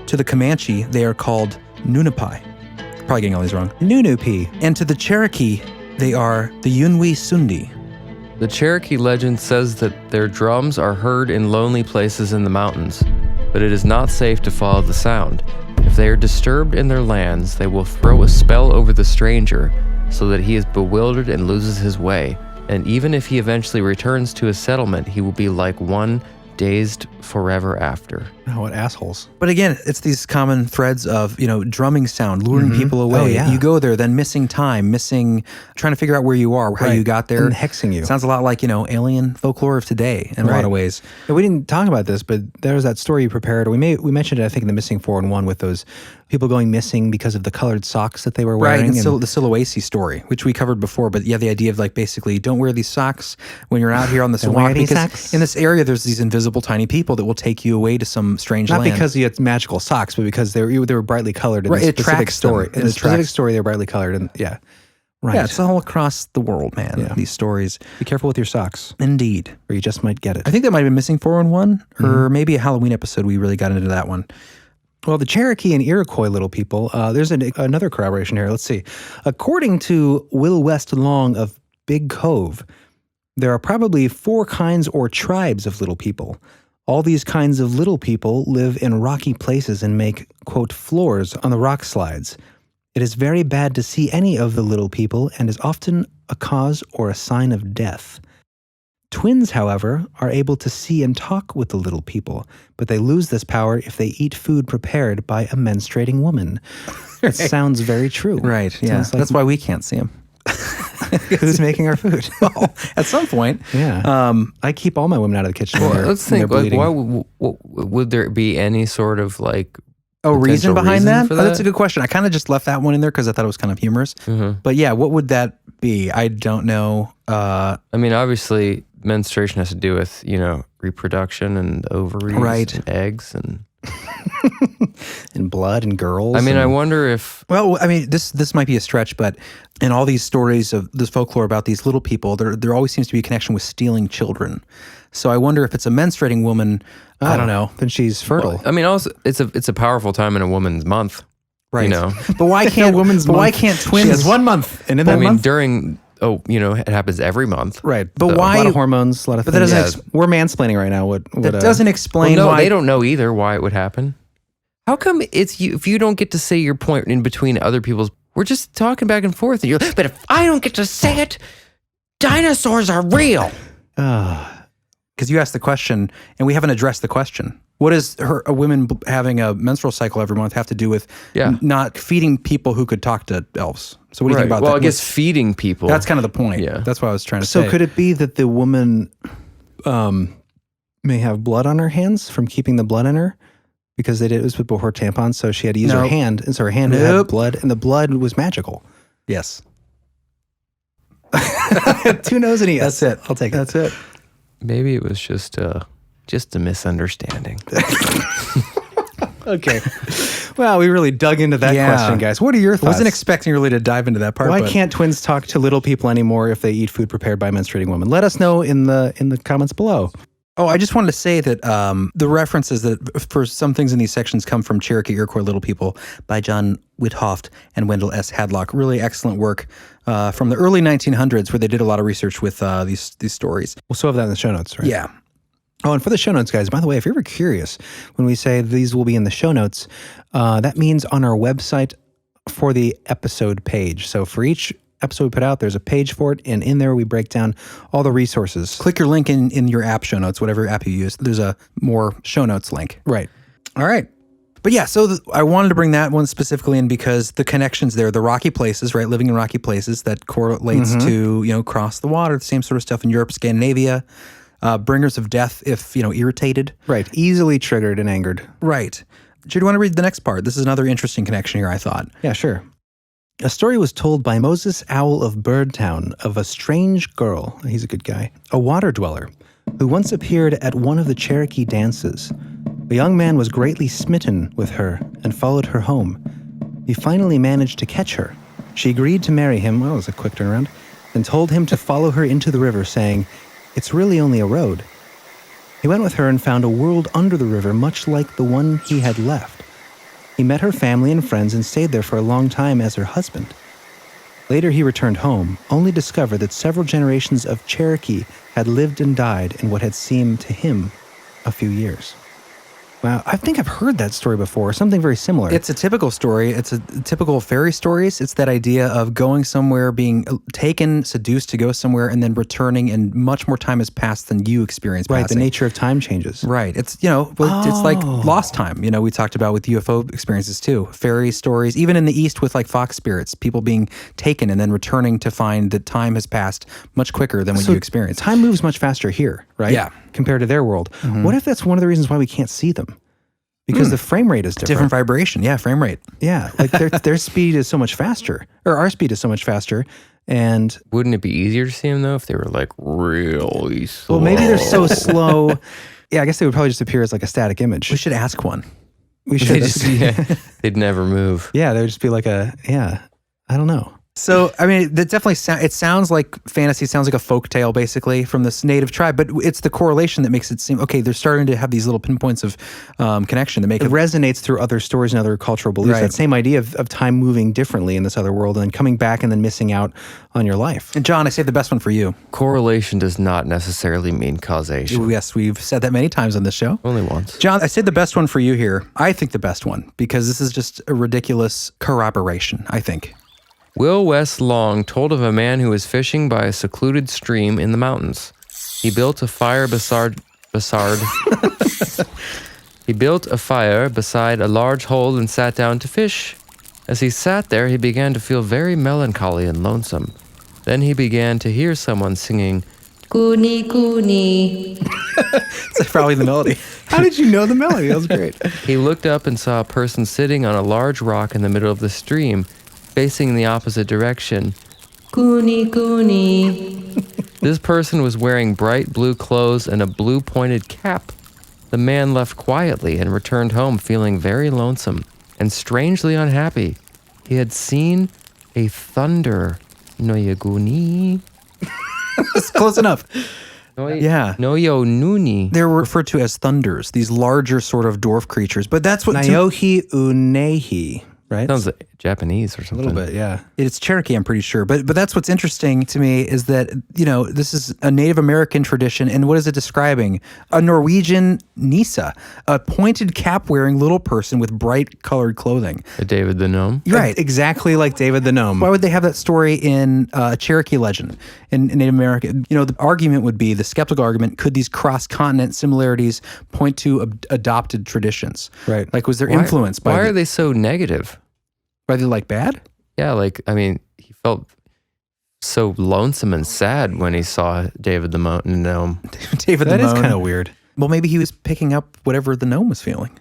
To the Comanche, they are called Nunapai. Probably getting all these wrong. Nunupi. And to the Cherokee, they are the Yunwi Sundi. The Cherokee legend says that their drums are heard in lonely places in the mountains, but it is not safe to follow the sound. If they are disturbed in their lands, they will throw a spell over the stranger so that he is bewildered and loses his way, and even if he eventually returns to his settlement, he will be like one dazed forever after. Oh, what assholes. But again, it's these common threads of, drumming sound, luring people away. Oh, yeah. You go there, then missing time, trying to figure out where you are, how you got there. And hexing you. Sounds a lot like, alien folklore of today in a lot of ways. Yeah, we didn't talk about this, but there was that story you prepared. We mentioned it, I think, in the Missing 4-in-1 with those people going missing because of the colored socks that they were wearing. Right, and the Sulawesi story, which we covered before. But yeah, the idea of basically don't wear these socks when you're out here on this walk, because in this area there's these invisible tiny people that will take you away to some strange land. Not because you had magical socks, but because they were brightly colored in the specific story. In the specific story, they were brightly colored, and yeah. Right. Yeah, it's all across the world, man, these stories. Be careful with your socks. Indeed. Or you just might get it. I think that might have been Missing 4-in-1, or maybe a Halloween episode we really got into that one. Well, the Cherokee and Iroquois little people, there's another corroboration here. Let's see. According to Will West Long of Big Cove, there are probably 4 kinds or tribes of little people. All these kinds of little people live in rocky places and make, quote, floors on the rock slides. It is very bad to see any of the little people and is often a cause or a sign of death. Twins, however, are able to see and talk with the little people, but they lose this power if they eat food prepared by a menstruating woman. It sounds very true. Right, yeah. That's why we can't see them. Who's making our food? Well, at some point. Yeah. I keep all my women out of the kitchen. Well, let's think, why would there be any sort of reason behind that? For that? Oh, that's a good question. I kind of just left that one in there because I thought it was kind of humorous. But yeah, what would that be? I don't know. I mean, obviously, menstruation has to do with, reproduction and ovaries and eggs and... and blood and girls. I mean, I wonder if... Well, I mean, this might be a stretch, but in all these stories of this folklore about these little people, there always seems to be a connection with stealing children. So I wonder if it's a menstruating woman, I don't know. Then she's fertile. Well, I mean, also, it's a powerful time in a woman's month. Right. But why can't why can't twins... She has 1 month, and in that month... during... it happens every month. Right. But why... A lot of hormones, a lot of things. That doesn't... We're mansplaining right now. That doesn't explain why... they don't know either why it would happen. How come if you don't get to say your point in between other people's We're just talking back and forth. And you're, but if I don't get to say it, dinosaurs are real. Because you asked the question, and we haven't addressed the question. What does a woman having a menstrual cycle every month have to do with not feeding people who could talk to elves? So what do you think about that? Well, I guess feeding people. That's kind of the point. Yeah. That's what I was trying to say. So could it be that the woman may have blood on her hands from keeping the blood in her? Because they did it was before tampons, so she had to use her hand, and so her hand had blood, and the blood was magical. Yes. 2 no's and a yes. That's it. I'll take it. That's it. Maybe it was just a misunderstanding. Okay. Well, we really dug into that question, guys. What are your thoughts? I wasn't expecting really to dive into that part. Why can't twins talk to little people anymore if they eat food prepared by menstruating women? Let us know in the comments below. Oh, I just wanted to say that the references that for some things in these sections come from Cherokee Iroquois Little People by John Withoft and Wendell S. Hadlock. Really excellent work from the early 1900s where they did a lot of research with these stories. We'll still have that in the show notes, right? Yeah. Oh, and for the show notes, guys, by the way, if you're ever curious, when we say these will be in the show notes, that means on our website for the episode page. So for each episode we put out, there's a page for it, and in there we break down all the resources. Click your link in your app show notes, whatever app you use. There's a more show notes link. Right. All right. But yeah, so I wanted to bring that one specifically in because the connections there, the rocky places, right? Living in rocky places, that correlates to, cross the water, the same sort of stuff in Europe, Scandinavia. Bringers of death if, irritated. Right. Easily triggered and angered. Right. Do you want to read the next part? This is another interesting connection here, I thought. Yeah, sure. A story was told by Moses Owl of Birdtown of a strange girl, he's a good guy, a water dweller, who once appeared at one of the Cherokee dances. A young man was greatly smitten with her and followed her home. He finally managed to catch her. She agreed to marry him, well, it was a quick turnaround, and told him to follow her into the river, saying, "It's really only a road." He went with her and found a world under the river much like the one he had left. He met her family and friends and stayed there for a long time as her husband. Later he returned home, only to discover that several generations of Cherokee had lived and died in what had seemed to him a few years. Wow, I think I've heard that story before, something very similar. It's a typical story. It's a typical fairy stories. It's that idea of going somewhere, being taken, seduced to go somewhere, and then returning, and much more time has passed than you experienced right, passing. the nature of time changes. Right. It's, it's like lost time, we talked about with UFO experiences too. Fairy stories, even in the East with like fox spirits, people being taken and then returning to find that time has passed much quicker than what you experienced. Time moves much faster here, right? Yeah. Compared to their world. What if that's one of the reasons why we can't see them? Because the frame rate is different. Different vibration. Yeah, frame rate. Yeah, like their speed is so much faster, or our speed is so much faster. And wouldn't it be easier to see them though if they were like really slow? Well, maybe they're so slow. Yeah, I guess they would probably just appear as like a static image. We should ask one. We should. They'd never move. Yeah, they would just be like I don't know. So, I mean, that definitely it sounds like fantasy, sounds like a folk tale, basically, from this native tribe, but it's the correlation that makes it seem, okay, they're starting to have these little pinpoints of connection that make it resonates through other stories and other cultural beliefs. Right. That same idea of time moving differently in this other world and then coming back and then missing out on your life. And John, I saved the best one for you. Correlation does not necessarily mean causation. Yes, we've said that many times on this show. Only once. John, I saved the best one for you here. I think the best one, because this is just a ridiculous corroboration, I think. Will West Long told of a man who was fishing by a secluded stream in the mountains. He built a fire beside a large hole and sat down to fish. As he sat there, he began to feel very melancholy and lonesome. Then he began to hear someone singing, "Goonie, goonie." That's probably the melody. How did you know the melody? That was great. He looked up and saw a person sitting on a large rock in the middle of the stream, facing in the opposite direction. "Goonie, goonie." This person was wearing bright blue clothes and a blue pointed cap. The man left quietly and returned home feeling very lonesome and strangely unhappy. He had seen a thunder. Noyaguni. It's close enough. Yeah. Noyo Nuni. They're referred to as thunders, these larger sort of dwarf creatures, but that's what... Nayohi unehi, right? Sounds Japanese or A something. little bit, yeah. It's Cherokee, I'm pretty sure. But that's what's interesting to me is that, this is a Native American tradition. And what is it describing? A Norwegian Nisse, a pointed cap-wearing little person with bright colored clothing. A David the Gnome? Right. Exactly like David the Gnome. Why would they have that story in a Cherokee legend in Native America? The argument would be, the skeptical argument, could these cross-continent similarities point to adopted traditions? Right. Like, was there influence by Why are they so negative? Are they like bad? Yeah, he felt so lonesome and sad when he saw David the Gnome. David That the is Gnome. kind of weird. Well, maybe he was picking up whatever the gnome was feeling.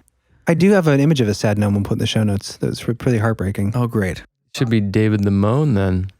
I do have an image of a sad gnome we'll put in the show notes. That was pretty heartbreaking. Oh, great. Should be David the Moan then.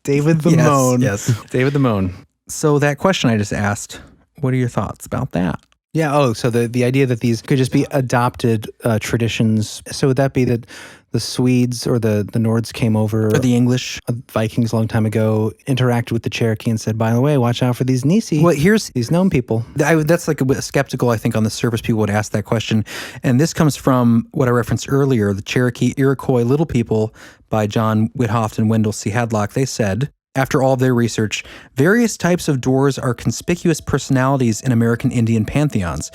David the Yes, Moan. yes. David the Moan. So that question I just asked, what are your thoughts about that? Yeah. Oh, so the idea that these could just be adopted traditions. So would that be that the Swedes or the Nords came over, Or the English? Vikings a long time ago, interacted with the Cherokee and said, by the way, watch out for these Nisse, Well, here's these gnome people. that's like a skeptical, I think, on the surface people would ask that question. And this comes from what I referenced earlier, the Cherokee Iroquois Little People by John Whithoft and Wendell C. Hadlock. They said, after all of their research, various types of dwarves are conspicuous personalities in American Indian pantheons.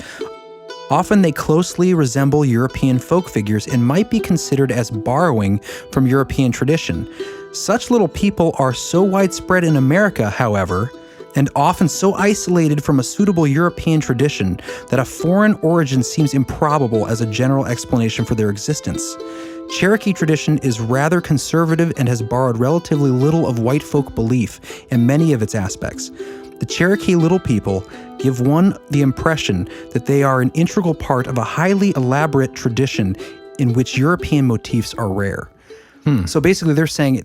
Often they closely resemble European folk figures and might be considered as borrowing from European tradition. Such little people are so widespread in America, however, and often so isolated from a suitable European tradition that a foreign origin seems improbable as a general explanation for their existence. Cherokee tradition is rather conservative and has borrowed relatively little of white folk belief in many of its aspects. The Cherokee Little People give one the impression that they are an integral part of a highly elaborate tradition in which European motifs are rare. So basically they're saying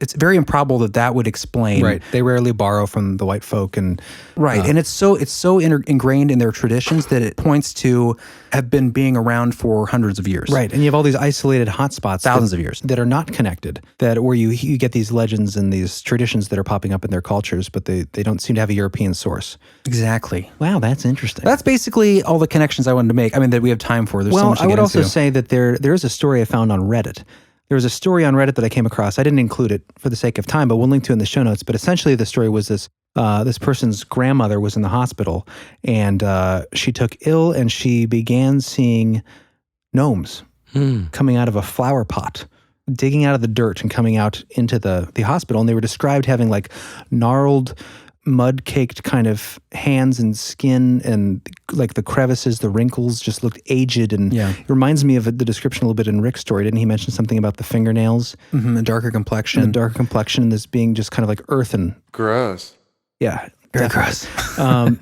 it's very improbable that would explain. Right. They rarely borrow from the white folk and Right. And it's so ingrained in their traditions that it points to have been being around for hundreds of years. right. And you have all these isolated hotspots, Thousands of years. that are not connected. That where you get these legends and these traditions that are popping up in their cultures, but they don't seem to have a European source. Exactly. Wow, that's interesting. That's basically all the connections I wanted to make. I mean, that we have time for. There's so Well, much to I would get also into. say that there is a story I found on Reddit. There was a story on Reddit that I came across. I didn't include it for the sake of time, but we'll link to it in the show notes. But essentially, the story was this person's grandmother was in the hospital, and she took ill, and she began seeing gnomes coming out of a flower pot, digging out of the dirt and coming out into the hospital. And they were described having like gnarled, mud-caked kind of hands and skin, and like the crevices, the wrinkles just looked aged. And Yeah. it reminds me of the description a little bit in Rick's story. Didn't he mention something about the fingernails, A darker complexion. and the darker complexion, and this being just kind of like earthen? Gross. Yeah, Very definitely. gross.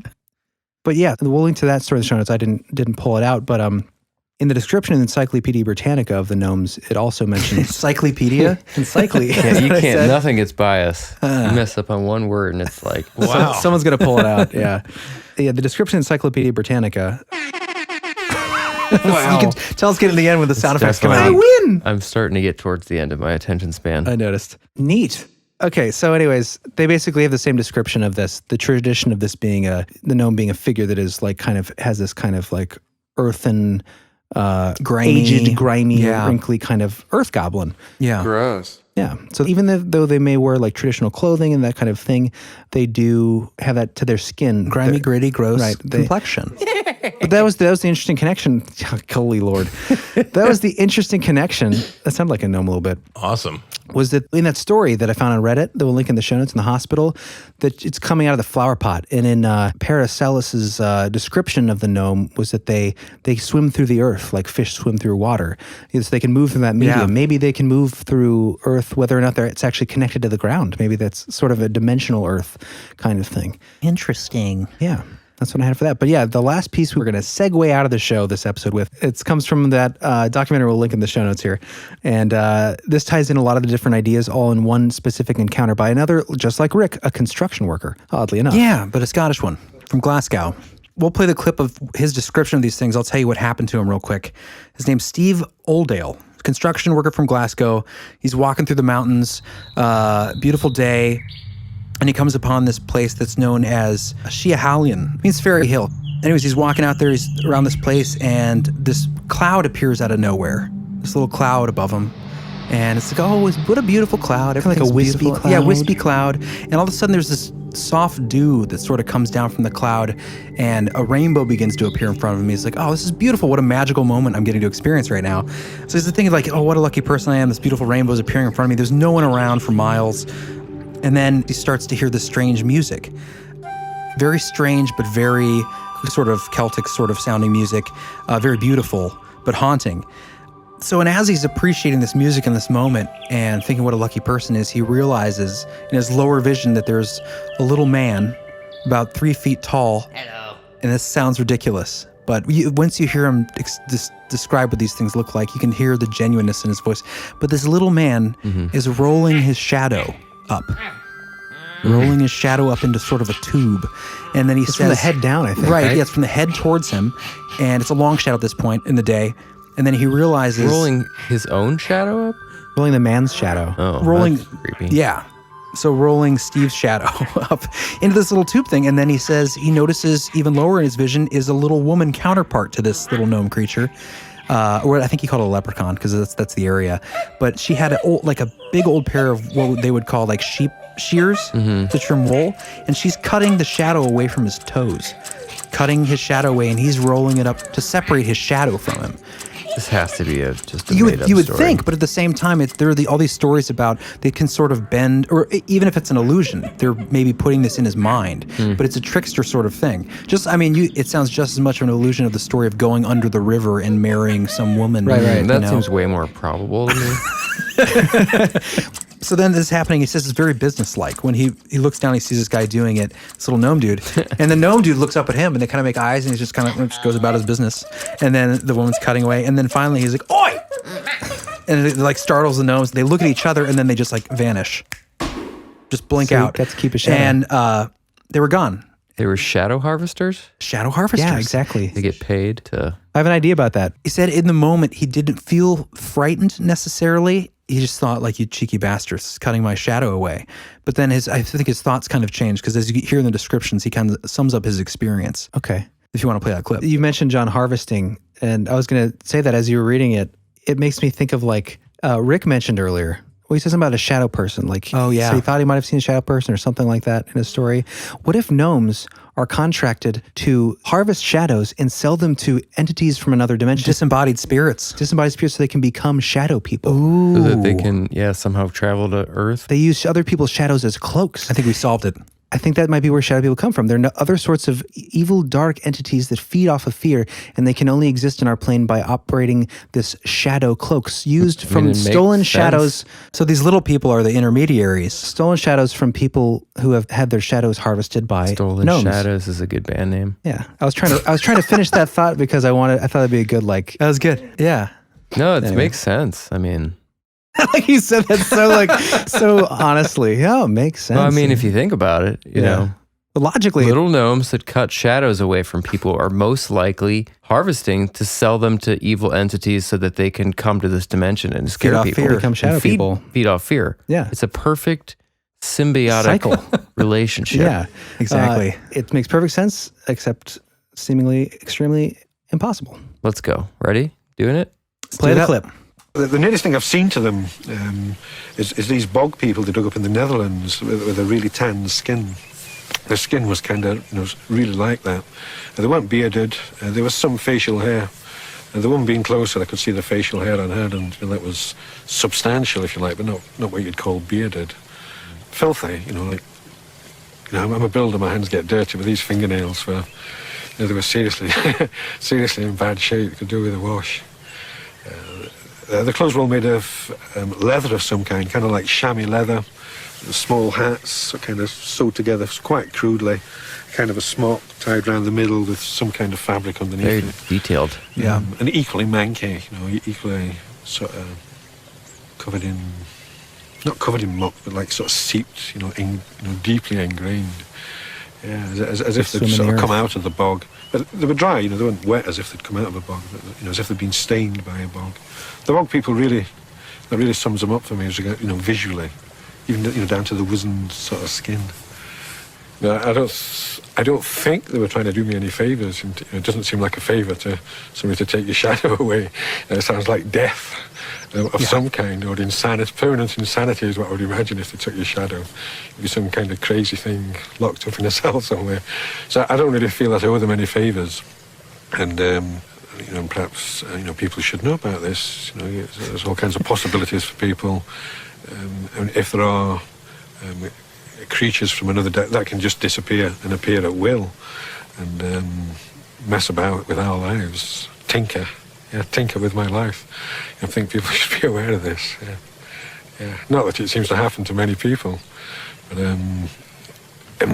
But yeah, we'll link to that story in the show notes. I didn't pull it out, but in the description in the Encyclopedia Britannica of the gnomes, it also mentions Encyclopedia? encyclopedia. Yeah, you I can't. said. Nothing gets biased. You mess up on one word, and it's like, wow. Someone's gonna pull it out. Yeah, yeah. The description in Encyclopedia Britannica. Wow. You can tell us get in the end when the sound effects come out. definitely- I win. I'm starting to get towards the end of my attention span. I noticed. Neat. Okay, so anyways, they basically have the same description of this. The tradition of this being the gnome being a figure that is like kind of has this kind of like earthen, Grimy. aged, grimy, Yeah. wrinkly kind of earth goblin. Yeah. Gross. Yeah. So even though they may wear like traditional clothing and that kind of thing, they do have that to their skin. Grimy, Their- gritty, gross Right, complexion. But that was the interesting connection. Holy Lord. That was the interesting connection. That sounded like a gnome a little bit. Awesome. Was that in that story that I found on Reddit, that we'll link in the show notes, in the hospital, that it's coming out of the flower pot. And in Paracelsus's description of the gnome was that they swim through the earth like fish swim through water. So they can move through that medium. Yeah. Maybe they can move through earth, whether or not it's actually connected to the ground. Maybe that's sort of a dimensional earth kind of thing. Interesting. Yeah. That's what I had for that. But yeah, the last piece we're going to segue out of the show this episode with, it comes from that documentary we'll link in the show notes here. And this ties in a lot of the different ideas all in one specific encounter by another, just like Rick, a construction worker, oddly enough. Yeah, but a Scottish one from Glasgow. We'll play the clip of his description of these things. I'll tell you what happened to him real quick. His name's Steve Oldale, construction worker from Glasgow. He's walking through the mountains, beautiful day, and he comes upon this place that's known as Sheahalion. Means fairy hill. Anyways, he's walking out there, he's around this place, and this cloud appears out of nowhere. This little cloud above him. And it's like, oh, what a beautiful cloud. Kind of like a wispy beautiful. cloud. Yeah, wispy cloud. And all of a sudden there's this soft dew that sort of comes down from the cloud, and a rainbow begins to appear in front of him. He's like, oh, this is beautiful. What a magical moment I'm getting to experience right now. So he's thinking like, oh, what a lucky person I am. This beautiful rainbow is appearing in front of me. There's no one around for miles. And then he starts to hear this strange music. Very strange, but very sort of Celtic sort of sounding music. Very beautiful, but haunting. So, and as he's appreciating this music in this moment and thinking what a lucky person is, he realizes in his lower vision that there's a little man about 3 feet tall. Hello. And this sounds ridiculous, but once you hear him describe what these things look like, you can hear the genuineness in his voice. But this little man is rolling his shadow up. Rolling his shadow up into sort of a tube. And then he says... from the head down, I think, right? Yeah, it's from the head towards him. And it's a long shadow at this point in the day. And then he realizes... Rolling his own shadow up? Rolling the man's shadow. Oh, rolling, that's creepy. Yeah. So rolling Steve's shadow up into this little tube thing. And then he says he notices even lower in his vision is a little woman counterpart to this little gnome creature. Or I think he called it a leprechaun because that's the area. But she had a big old pair of what they would call like sheep shears to trim wool. And she's cutting the shadow away from his toes. Cutting his shadow away, and he's rolling it up to separate his shadow from him. This has to be just a You made-up would story. think, but at the same time, there are all these stories about they can sort of bend, or even if it's an illusion, they're maybe putting this in his mind, but it's a trickster sort of thing. It sounds just as much of an illusion of the story of going under the river and marrying some woman. Right. That seems way more probable to me. So then this is happening. He says it's very businesslike. When he looks down, he sees this guy doing it, this little gnome dude. And the gnome dude looks up at him, and they kind of make eyes, and he just kind of goes about his business. And then the woman's cutting away. And then finally he's like, oi! And it like startles the gnomes. They look at each other, and then they just like vanish. Just blink out. Got to keep a shadow. And they were gone. They were shadow harvesters? Shadow harvesters. Yeah, exactly. They get paid to... I have an idea about that. He said in the moment he didn't feel frightened necessarily. He just thought, like, you cheeky bastards, cutting my shadow away. But then I think his thoughts kind of changed, because as you hear in the descriptions, he kind of sums up his experience. Okay. If you want to play that clip. You mentioned John harvesting, and I was going to say that as you were reading it, it makes me think of like Rick mentioned earlier. Well, he said something about a shadow person. Like, oh, yeah. So he thought he might have seen a shadow person or something like that in his story. What if gnomes are contracted to harvest shadows and sell them to entities from another dimension? Disembodied spirits. Disembodied spirits, so they can become shadow people. Ooh. So that they can, somehow travel to Earth. They use other people's shadows as cloaks. I think we solved it. I think that might be where shadow people come from. There are other sorts of evil, dark entities that feed off of fear, and they can only exist in our plane by operating this shadow cloaks used from stolen shadows. So these little people are the intermediaries. Stolen shadows from people who have had their shadows harvested by Stolen gnomes. Shadows is a good band name. Yeah, I was trying to finish that thought because I thought it'd be a good That was good. Yeah. No, it makes sense. I mean... like you said that so honestly. Yeah, it makes sense. Well, I mean, if you think about it, you know, but logically, little gnomes that cut shadows away from people are most likely harvesting to sell them to evil entities so that they can come to this dimension and scare off people. fear. Become shadow people. Feed off fear. Yeah. It's a perfect symbiotic cycle relationship. Yeah, exactly. It makes perfect sense, except seemingly extremely impossible. Let's go. Ready? Doing it? Play the clip. The nearest thing I've seen to them is these bog people they dug up in the Netherlands with a really tan skin. Their skin was kind of, really like that. They weren't bearded. There was some facial hair. The one being closer, I could see the facial hair on her, and that was substantial, if you like, but not what you'd call bearded. Filthy, I'm a builder, my hands get dirty, but these fingernails were, they were seriously in bad shape. You could do with a wash. The clothes were all made of leather of some kind of like chamois leather, small hats, kind of sewed together quite crudely, kind of a smock tied around the middle with some kind of fabric underneath Very it. detailed. Yeah. And equally manky, equally sort of covered in, not covered in muck, but like sort of seeped, deeply ingrained. Yeah, as if they'd sort of come out of the bog. But they were dry, they weren't wet as if they'd come out of a bog, but, as if they'd been stained by a bog. The bog people that really sums them up for me, visually, even down to the wizened sort of skin. No, I don't think they were trying to do me any favours. It doesn't seem like a favour to somebody to take your shadow away. It sounds like death of some kind, or insanity. Permanent insanity is what I would imagine if they took your shadow. It'd be some kind of crazy thing locked up in a cell somewhere. So I don't really feel that I owe them any favours. And perhaps people should know about this. There's all kinds of possibilities for people. And if there are creatures from another that can just disappear and appear at will, and mess about with our lives, tinker with my life. I think people should be aware of this. Not that it seems to happen to many people, but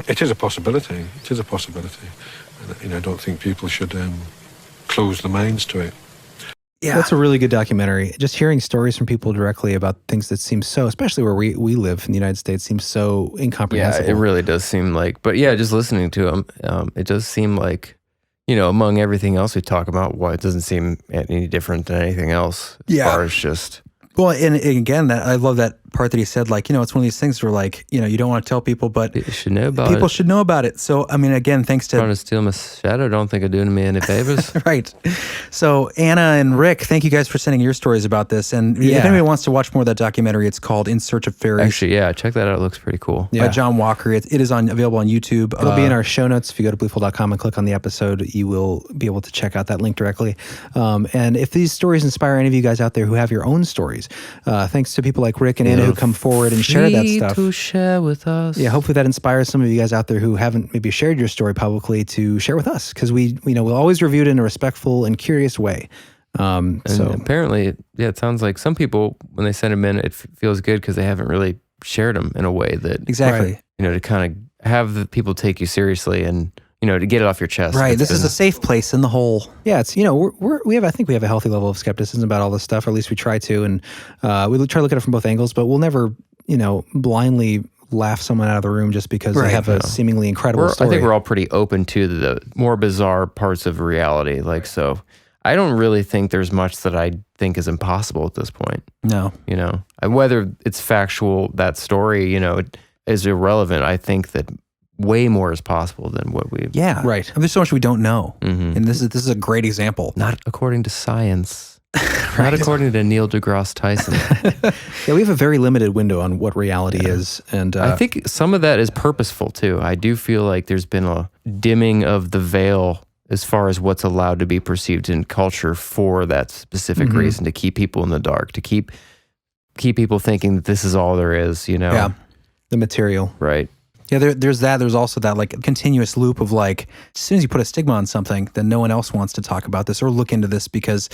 it is a possibility. It is a possibility. And I don't think people should close their minds to it. Yeah, that's a really good documentary. Just hearing stories from people directly about things that seem so, especially where we live in the United States, seems so incomprehensible. Yeah, it really does seem like. But yeah, just listening to them, it does seem like, among everything else we talk about, it doesn't seem any different than anything else. As far as just. Well, and again, I love that part that he said, like, it's one of these things where, like, you don't want to tell people, but people should know about it. People should know about it. So, I mean, again, thanks to... Trying to steal my shadow, don't think of doing me any favors. Right. So, Anna and Rick, thank you guys for sending your stories about this. And if anybody wants to watch more of that documentary, it's called In Search of Fairies. Actually, yeah, check that out. It looks pretty cool. By John Walker. It is available on YouTube. It'll be in our show notes. If you go to belieful.com and click on the episode, you will be able to check out that link directly. And if these stories inspire any of you guys out there who have your own stories, thanks to people like Rick and Anna who come forward and share that stuff. To share with us. Yeah, hopefully that inspires some of you guys out there who haven't maybe shared your story publicly to share with us, because we'll always review it in a respectful and curious way. So apparently, it sounds like some people, when they send them in, it feels good because they haven't really shared them in a way that exactly to kind of have the people take you seriously and to get it off your chest. Right. This is a safe place in the whole. Yeah, it's I think we have a healthy level of skepticism about all this stuff, or at least we try to, and we try to look at it from both angles, but we'll never blindly laugh someone out of the room just because they have a seemingly incredible story. I think we're all pretty open to the more bizarre parts of reality. Like, so I don't really think there's much that I think is impossible at this point. No. Whether it's factual, that story, is irrelevant. I think that way more is possible than what we. Yeah. Right. And there's so much we don't know. Mm-hmm. And this is a great example. Not according to science. Right. Not according to Neil deGrasse Tyson. Yeah, we have a very limited window on what reality is. And I think some of that is purposeful too. I do feel like there's been a dimming of the veil as far as what's allowed to be perceived in culture for that specific reason, to keep people in the dark, to keep people thinking that this is all there is, Yeah, the material. Right. Yeah, there's that. There's also that like continuous loop of like, as soon as you put a stigma on something, then no one else wants to talk about this or look into this because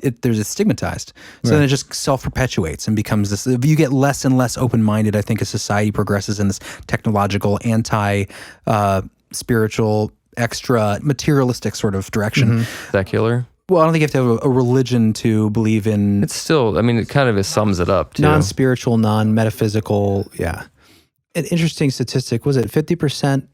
it's stigmatized. So then it just self-perpetuates and becomes this. You get less and less open-minded, I think, as society progresses in this technological, anti-spiritual, extra materialistic sort of direction. Secular. Well, I don't think you have to have a religion to believe in. It's still, it kind of sums it up too. Non-spiritual, non-metaphysical, yeah. An interesting statistic, was it 50%?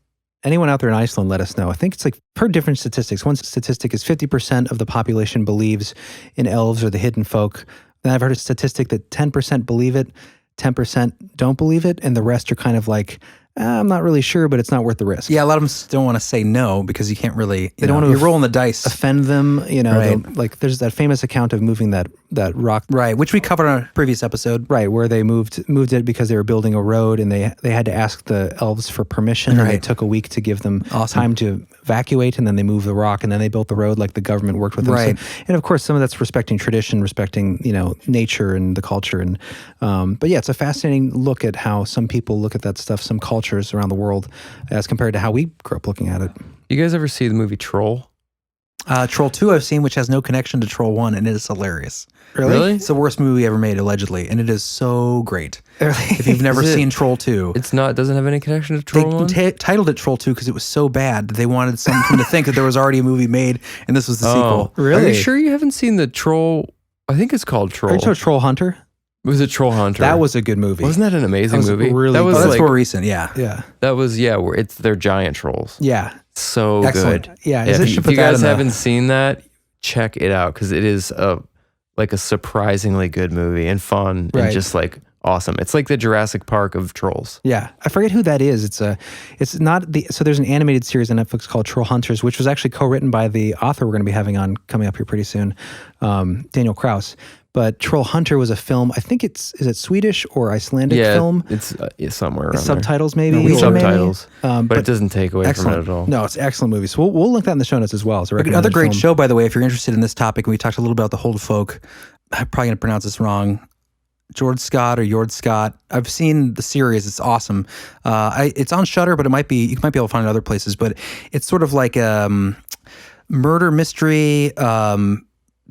Anyone out there in Iceland, let us know. I think it's like per different statistics. One statistic is 50% of the population believes in elves or the hidden folk. Then I've heard a statistic that 10% believe it, 10% don't believe it, and the rest are kind of like, I'm not really sure, but it's not worth the risk. Yeah, a lot of them don't want to say no because you can't really, they don't want to you're rolling the dice. Offend them, Right. Like there's that famous account of moving that rock. Right, which we covered on a previous episode. Right, where they moved it because they were building a road and they had to ask the elves for permission. Right. And it took a week to give them time to evacuate, and then they moved the rock, and then they built the road like the government worked with them. Right. So, and of course, some of that's respecting tradition, respecting, nature and the culture. And but yeah, it's a fascinating look at how some people look at that stuff, some cultures around the world, as compared to how we grew up looking at it. You guys ever see the movie Troll? Troll 2 I've seen, which has no connection to Troll 1, and it is hilarious. Really? It's the worst movie ever made, allegedly, and it is so great. If you've never seen Troll 2. It doesn't have any connection to Troll 1? They titled it Troll 2 because it was so bad that they wanted something to think that there was already a movie made, and this was the sequel. Really? Are you sure you haven't seen the Troll? I think it's called Troll. Are you talking Troll Hunter? Was it Troll Hunter? That was a good movie. Wasn't that an amazing movie? Really that was that's more recent, yeah. Yeah. That was, where they're giant trolls. Yeah. So Excellent. good. Yeah. If you guys haven't seen that, check it out because it is a surprisingly good movie and fun and just like awesome. It's like the Jurassic Park of trolls. Yeah, I forget who that is. It's not the. So there's an animated series on Netflix called Troll Hunters, which was actually co-written by the author we're going to be having on coming up here pretty soon, Daniel Kraus. But Troll Hunter was a film. I think is it Swedish or Icelandic film? It's somewhere around subtitles maybe. Norwegian subtitles, maybe. but it doesn't take away excellent. from it at all. No, it's an excellent movie. So we'll link that in the show notes as well. So another great show, by the way, if you're interested in this topic. We talked a little about the Huldufólk. I'm probably going to pronounce this wrong. Jord Scott. I've seen the series. It's awesome. It's on Shudder, but you might be able to find it other places. But it's sort of like a murder mystery,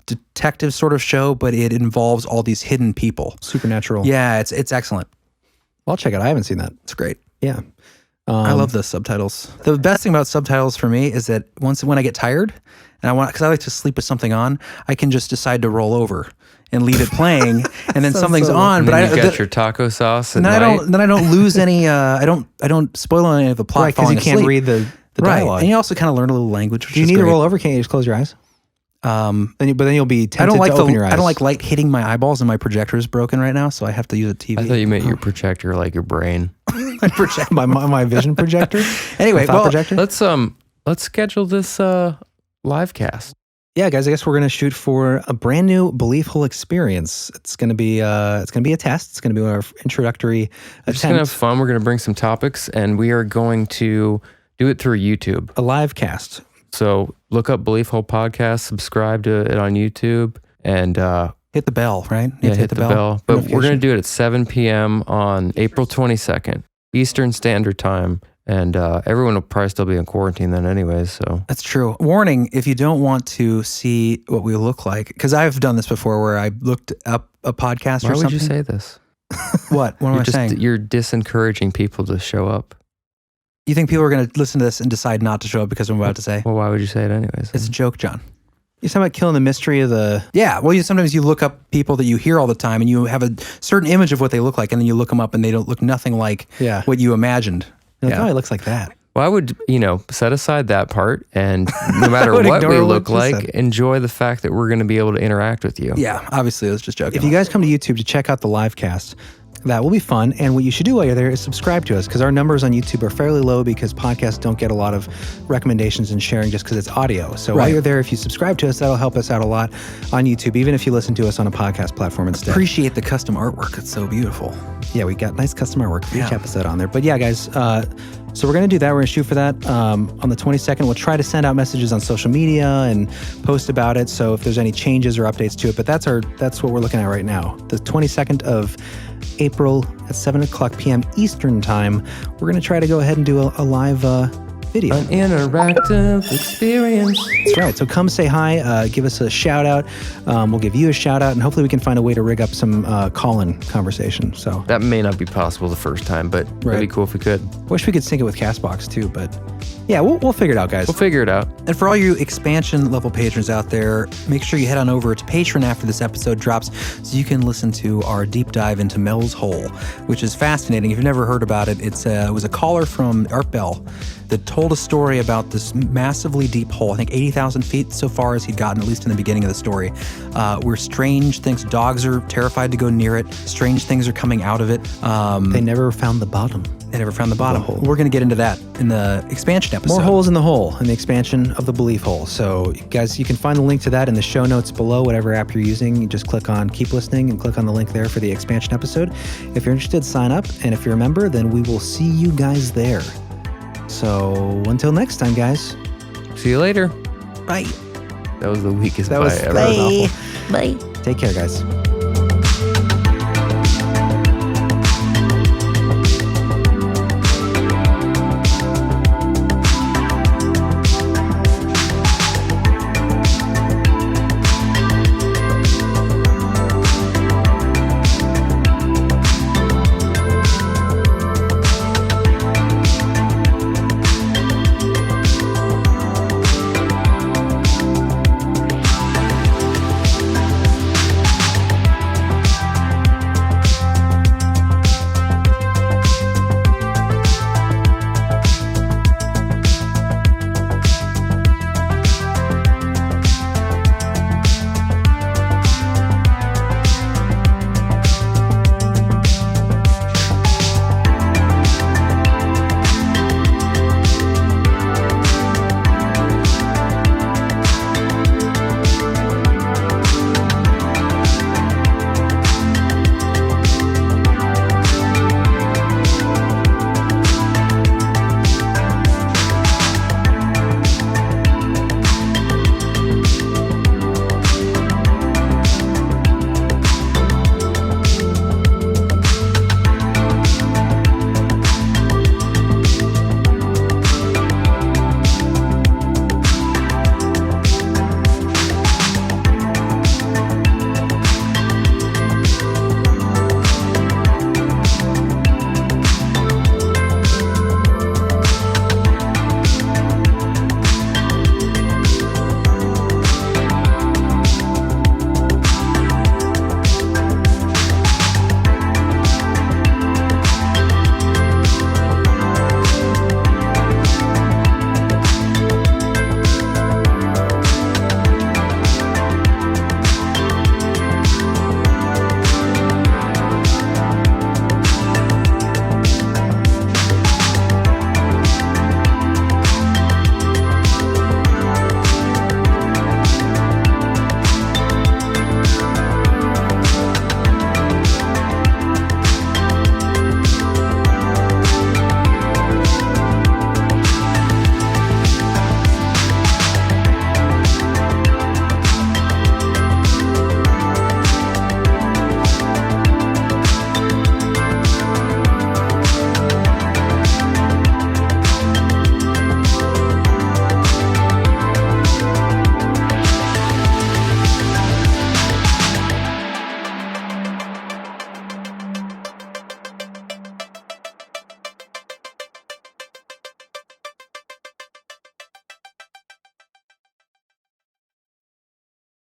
detective sort of show, but it involves all these hidden people. Supernatural. Yeah, it's excellent. Well, I'll check it out. I haven't seen that. It's great. Yeah. I love the subtitles. The best thing about subtitles for me is that when I get tired and because I like to sleep with something on, I can just decide to roll over and leave it playing, and then something's on. But I got your taco sauce, and I don't lose any. I don't spoil any of the plot. Right, because you can't read the dialogue, right. And you also kind of learn a little language. Do you need to roll over? Can't you just close your eyes? But then you'll be tempted to open your eyes. I don't like light hitting my eyeballs, and my projector is broken right now, so I have to use a TV. I thought you meant your projector, like your brain. my vision projector. Anyway, projector. Let's schedule this live cast. Yeah, guys, I guess we're going to shoot for a brand new Belief Hole experience. It's going to be a test. It's going to be our introductory attempt. We're just going to have fun. We're going to bring some topics, and we are going to do it through YouTube. A live cast. So look up Belief Hole Podcast, subscribe to it on YouTube, and hit the bell, right? Hit the bell. But we're going to do it at 7 p.m. on April 22nd, Eastern Standard Time. And everyone will probably still be in quarantine then anyways, so. That's true. Warning, if you don't want to see what we look like, because I've done this before where I looked up a podcast or something. Why would you say this? What? What am I saying? You're disencouraging people to show up. You think people are going to listen to this and decide not to show up because of what I'm about to say? Well, why would you say it anyways? It's a joke, John. You're talking about killing the mystery of the... Yeah, well, sometimes you look up people that you hear all the time and you have a certain image of what they look like, and then you look them up and they don't look nothing like what you imagined. You're like, oh, it looks like that. Well, I would, set aside that part, and no matter what we look like, enjoy the fact that we're going to be able to interact with you. Yeah, obviously, it was just joking. If you guys come to YouTube to check out the live cast, that will be fun. And what you should do while you're there is subscribe to us, because our numbers on YouTube are fairly low because podcasts don't get a lot of recommendations and sharing just because it's audio. So while you're there, if you subscribe to us, that'll help us out a lot on YouTube, even if you listen to us on a podcast platform instead. Appreciate the custom artwork. It's so beautiful. Yeah, we got nice custom artwork for each episode on there. But yeah, guys, so we're going to do that. We're going to shoot for that on the 22nd. We'll try to send out messages on social media and post about it. So if there's any changes or updates to it, but that's what we're looking at right now. The 22nd of April at 7:00 p.m. Eastern time, we're going to try to go ahead and do a live video. An interactive experience. That's right. So come say hi, give us a shout out. We'll give you a shout out, and hopefully we can find a way to rig up some call-in conversation. So that may not be possible the first time, but it'd be cool if we could. Wish we could sync it with Castbox too, but yeah, we'll figure it out, guys. We'll figure it out. And for all you expansion level patrons out there, make sure you head on over to Patron after this episode drops so you can listen to our deep dive into Mel's Hole, which is fascinating. If you've never heard about it, it was a caller from Art Bell that told a story about this massively deep hole, I think 80,000 feet so far as he'd gotten, at least in the beginning of the story, where strange things, dogs are terrified to go near it, strange things are coming out of it. They never found the bottom. They never found the bottom. We're going to get into that in the expansion episode. More holes in the hole in the expansion of the Belief Hole. So, guys, you can find the link to that in the show notes below, whatever app you're using. You just click on Keep Listening and click on the link there for the expansion episode. If you're interested, sign up. And if you're a member, then we will see you guys there. So, until next time, guys. See you later. Bye. That was the weakest bye ever. Bye. Bye. Take care, guys.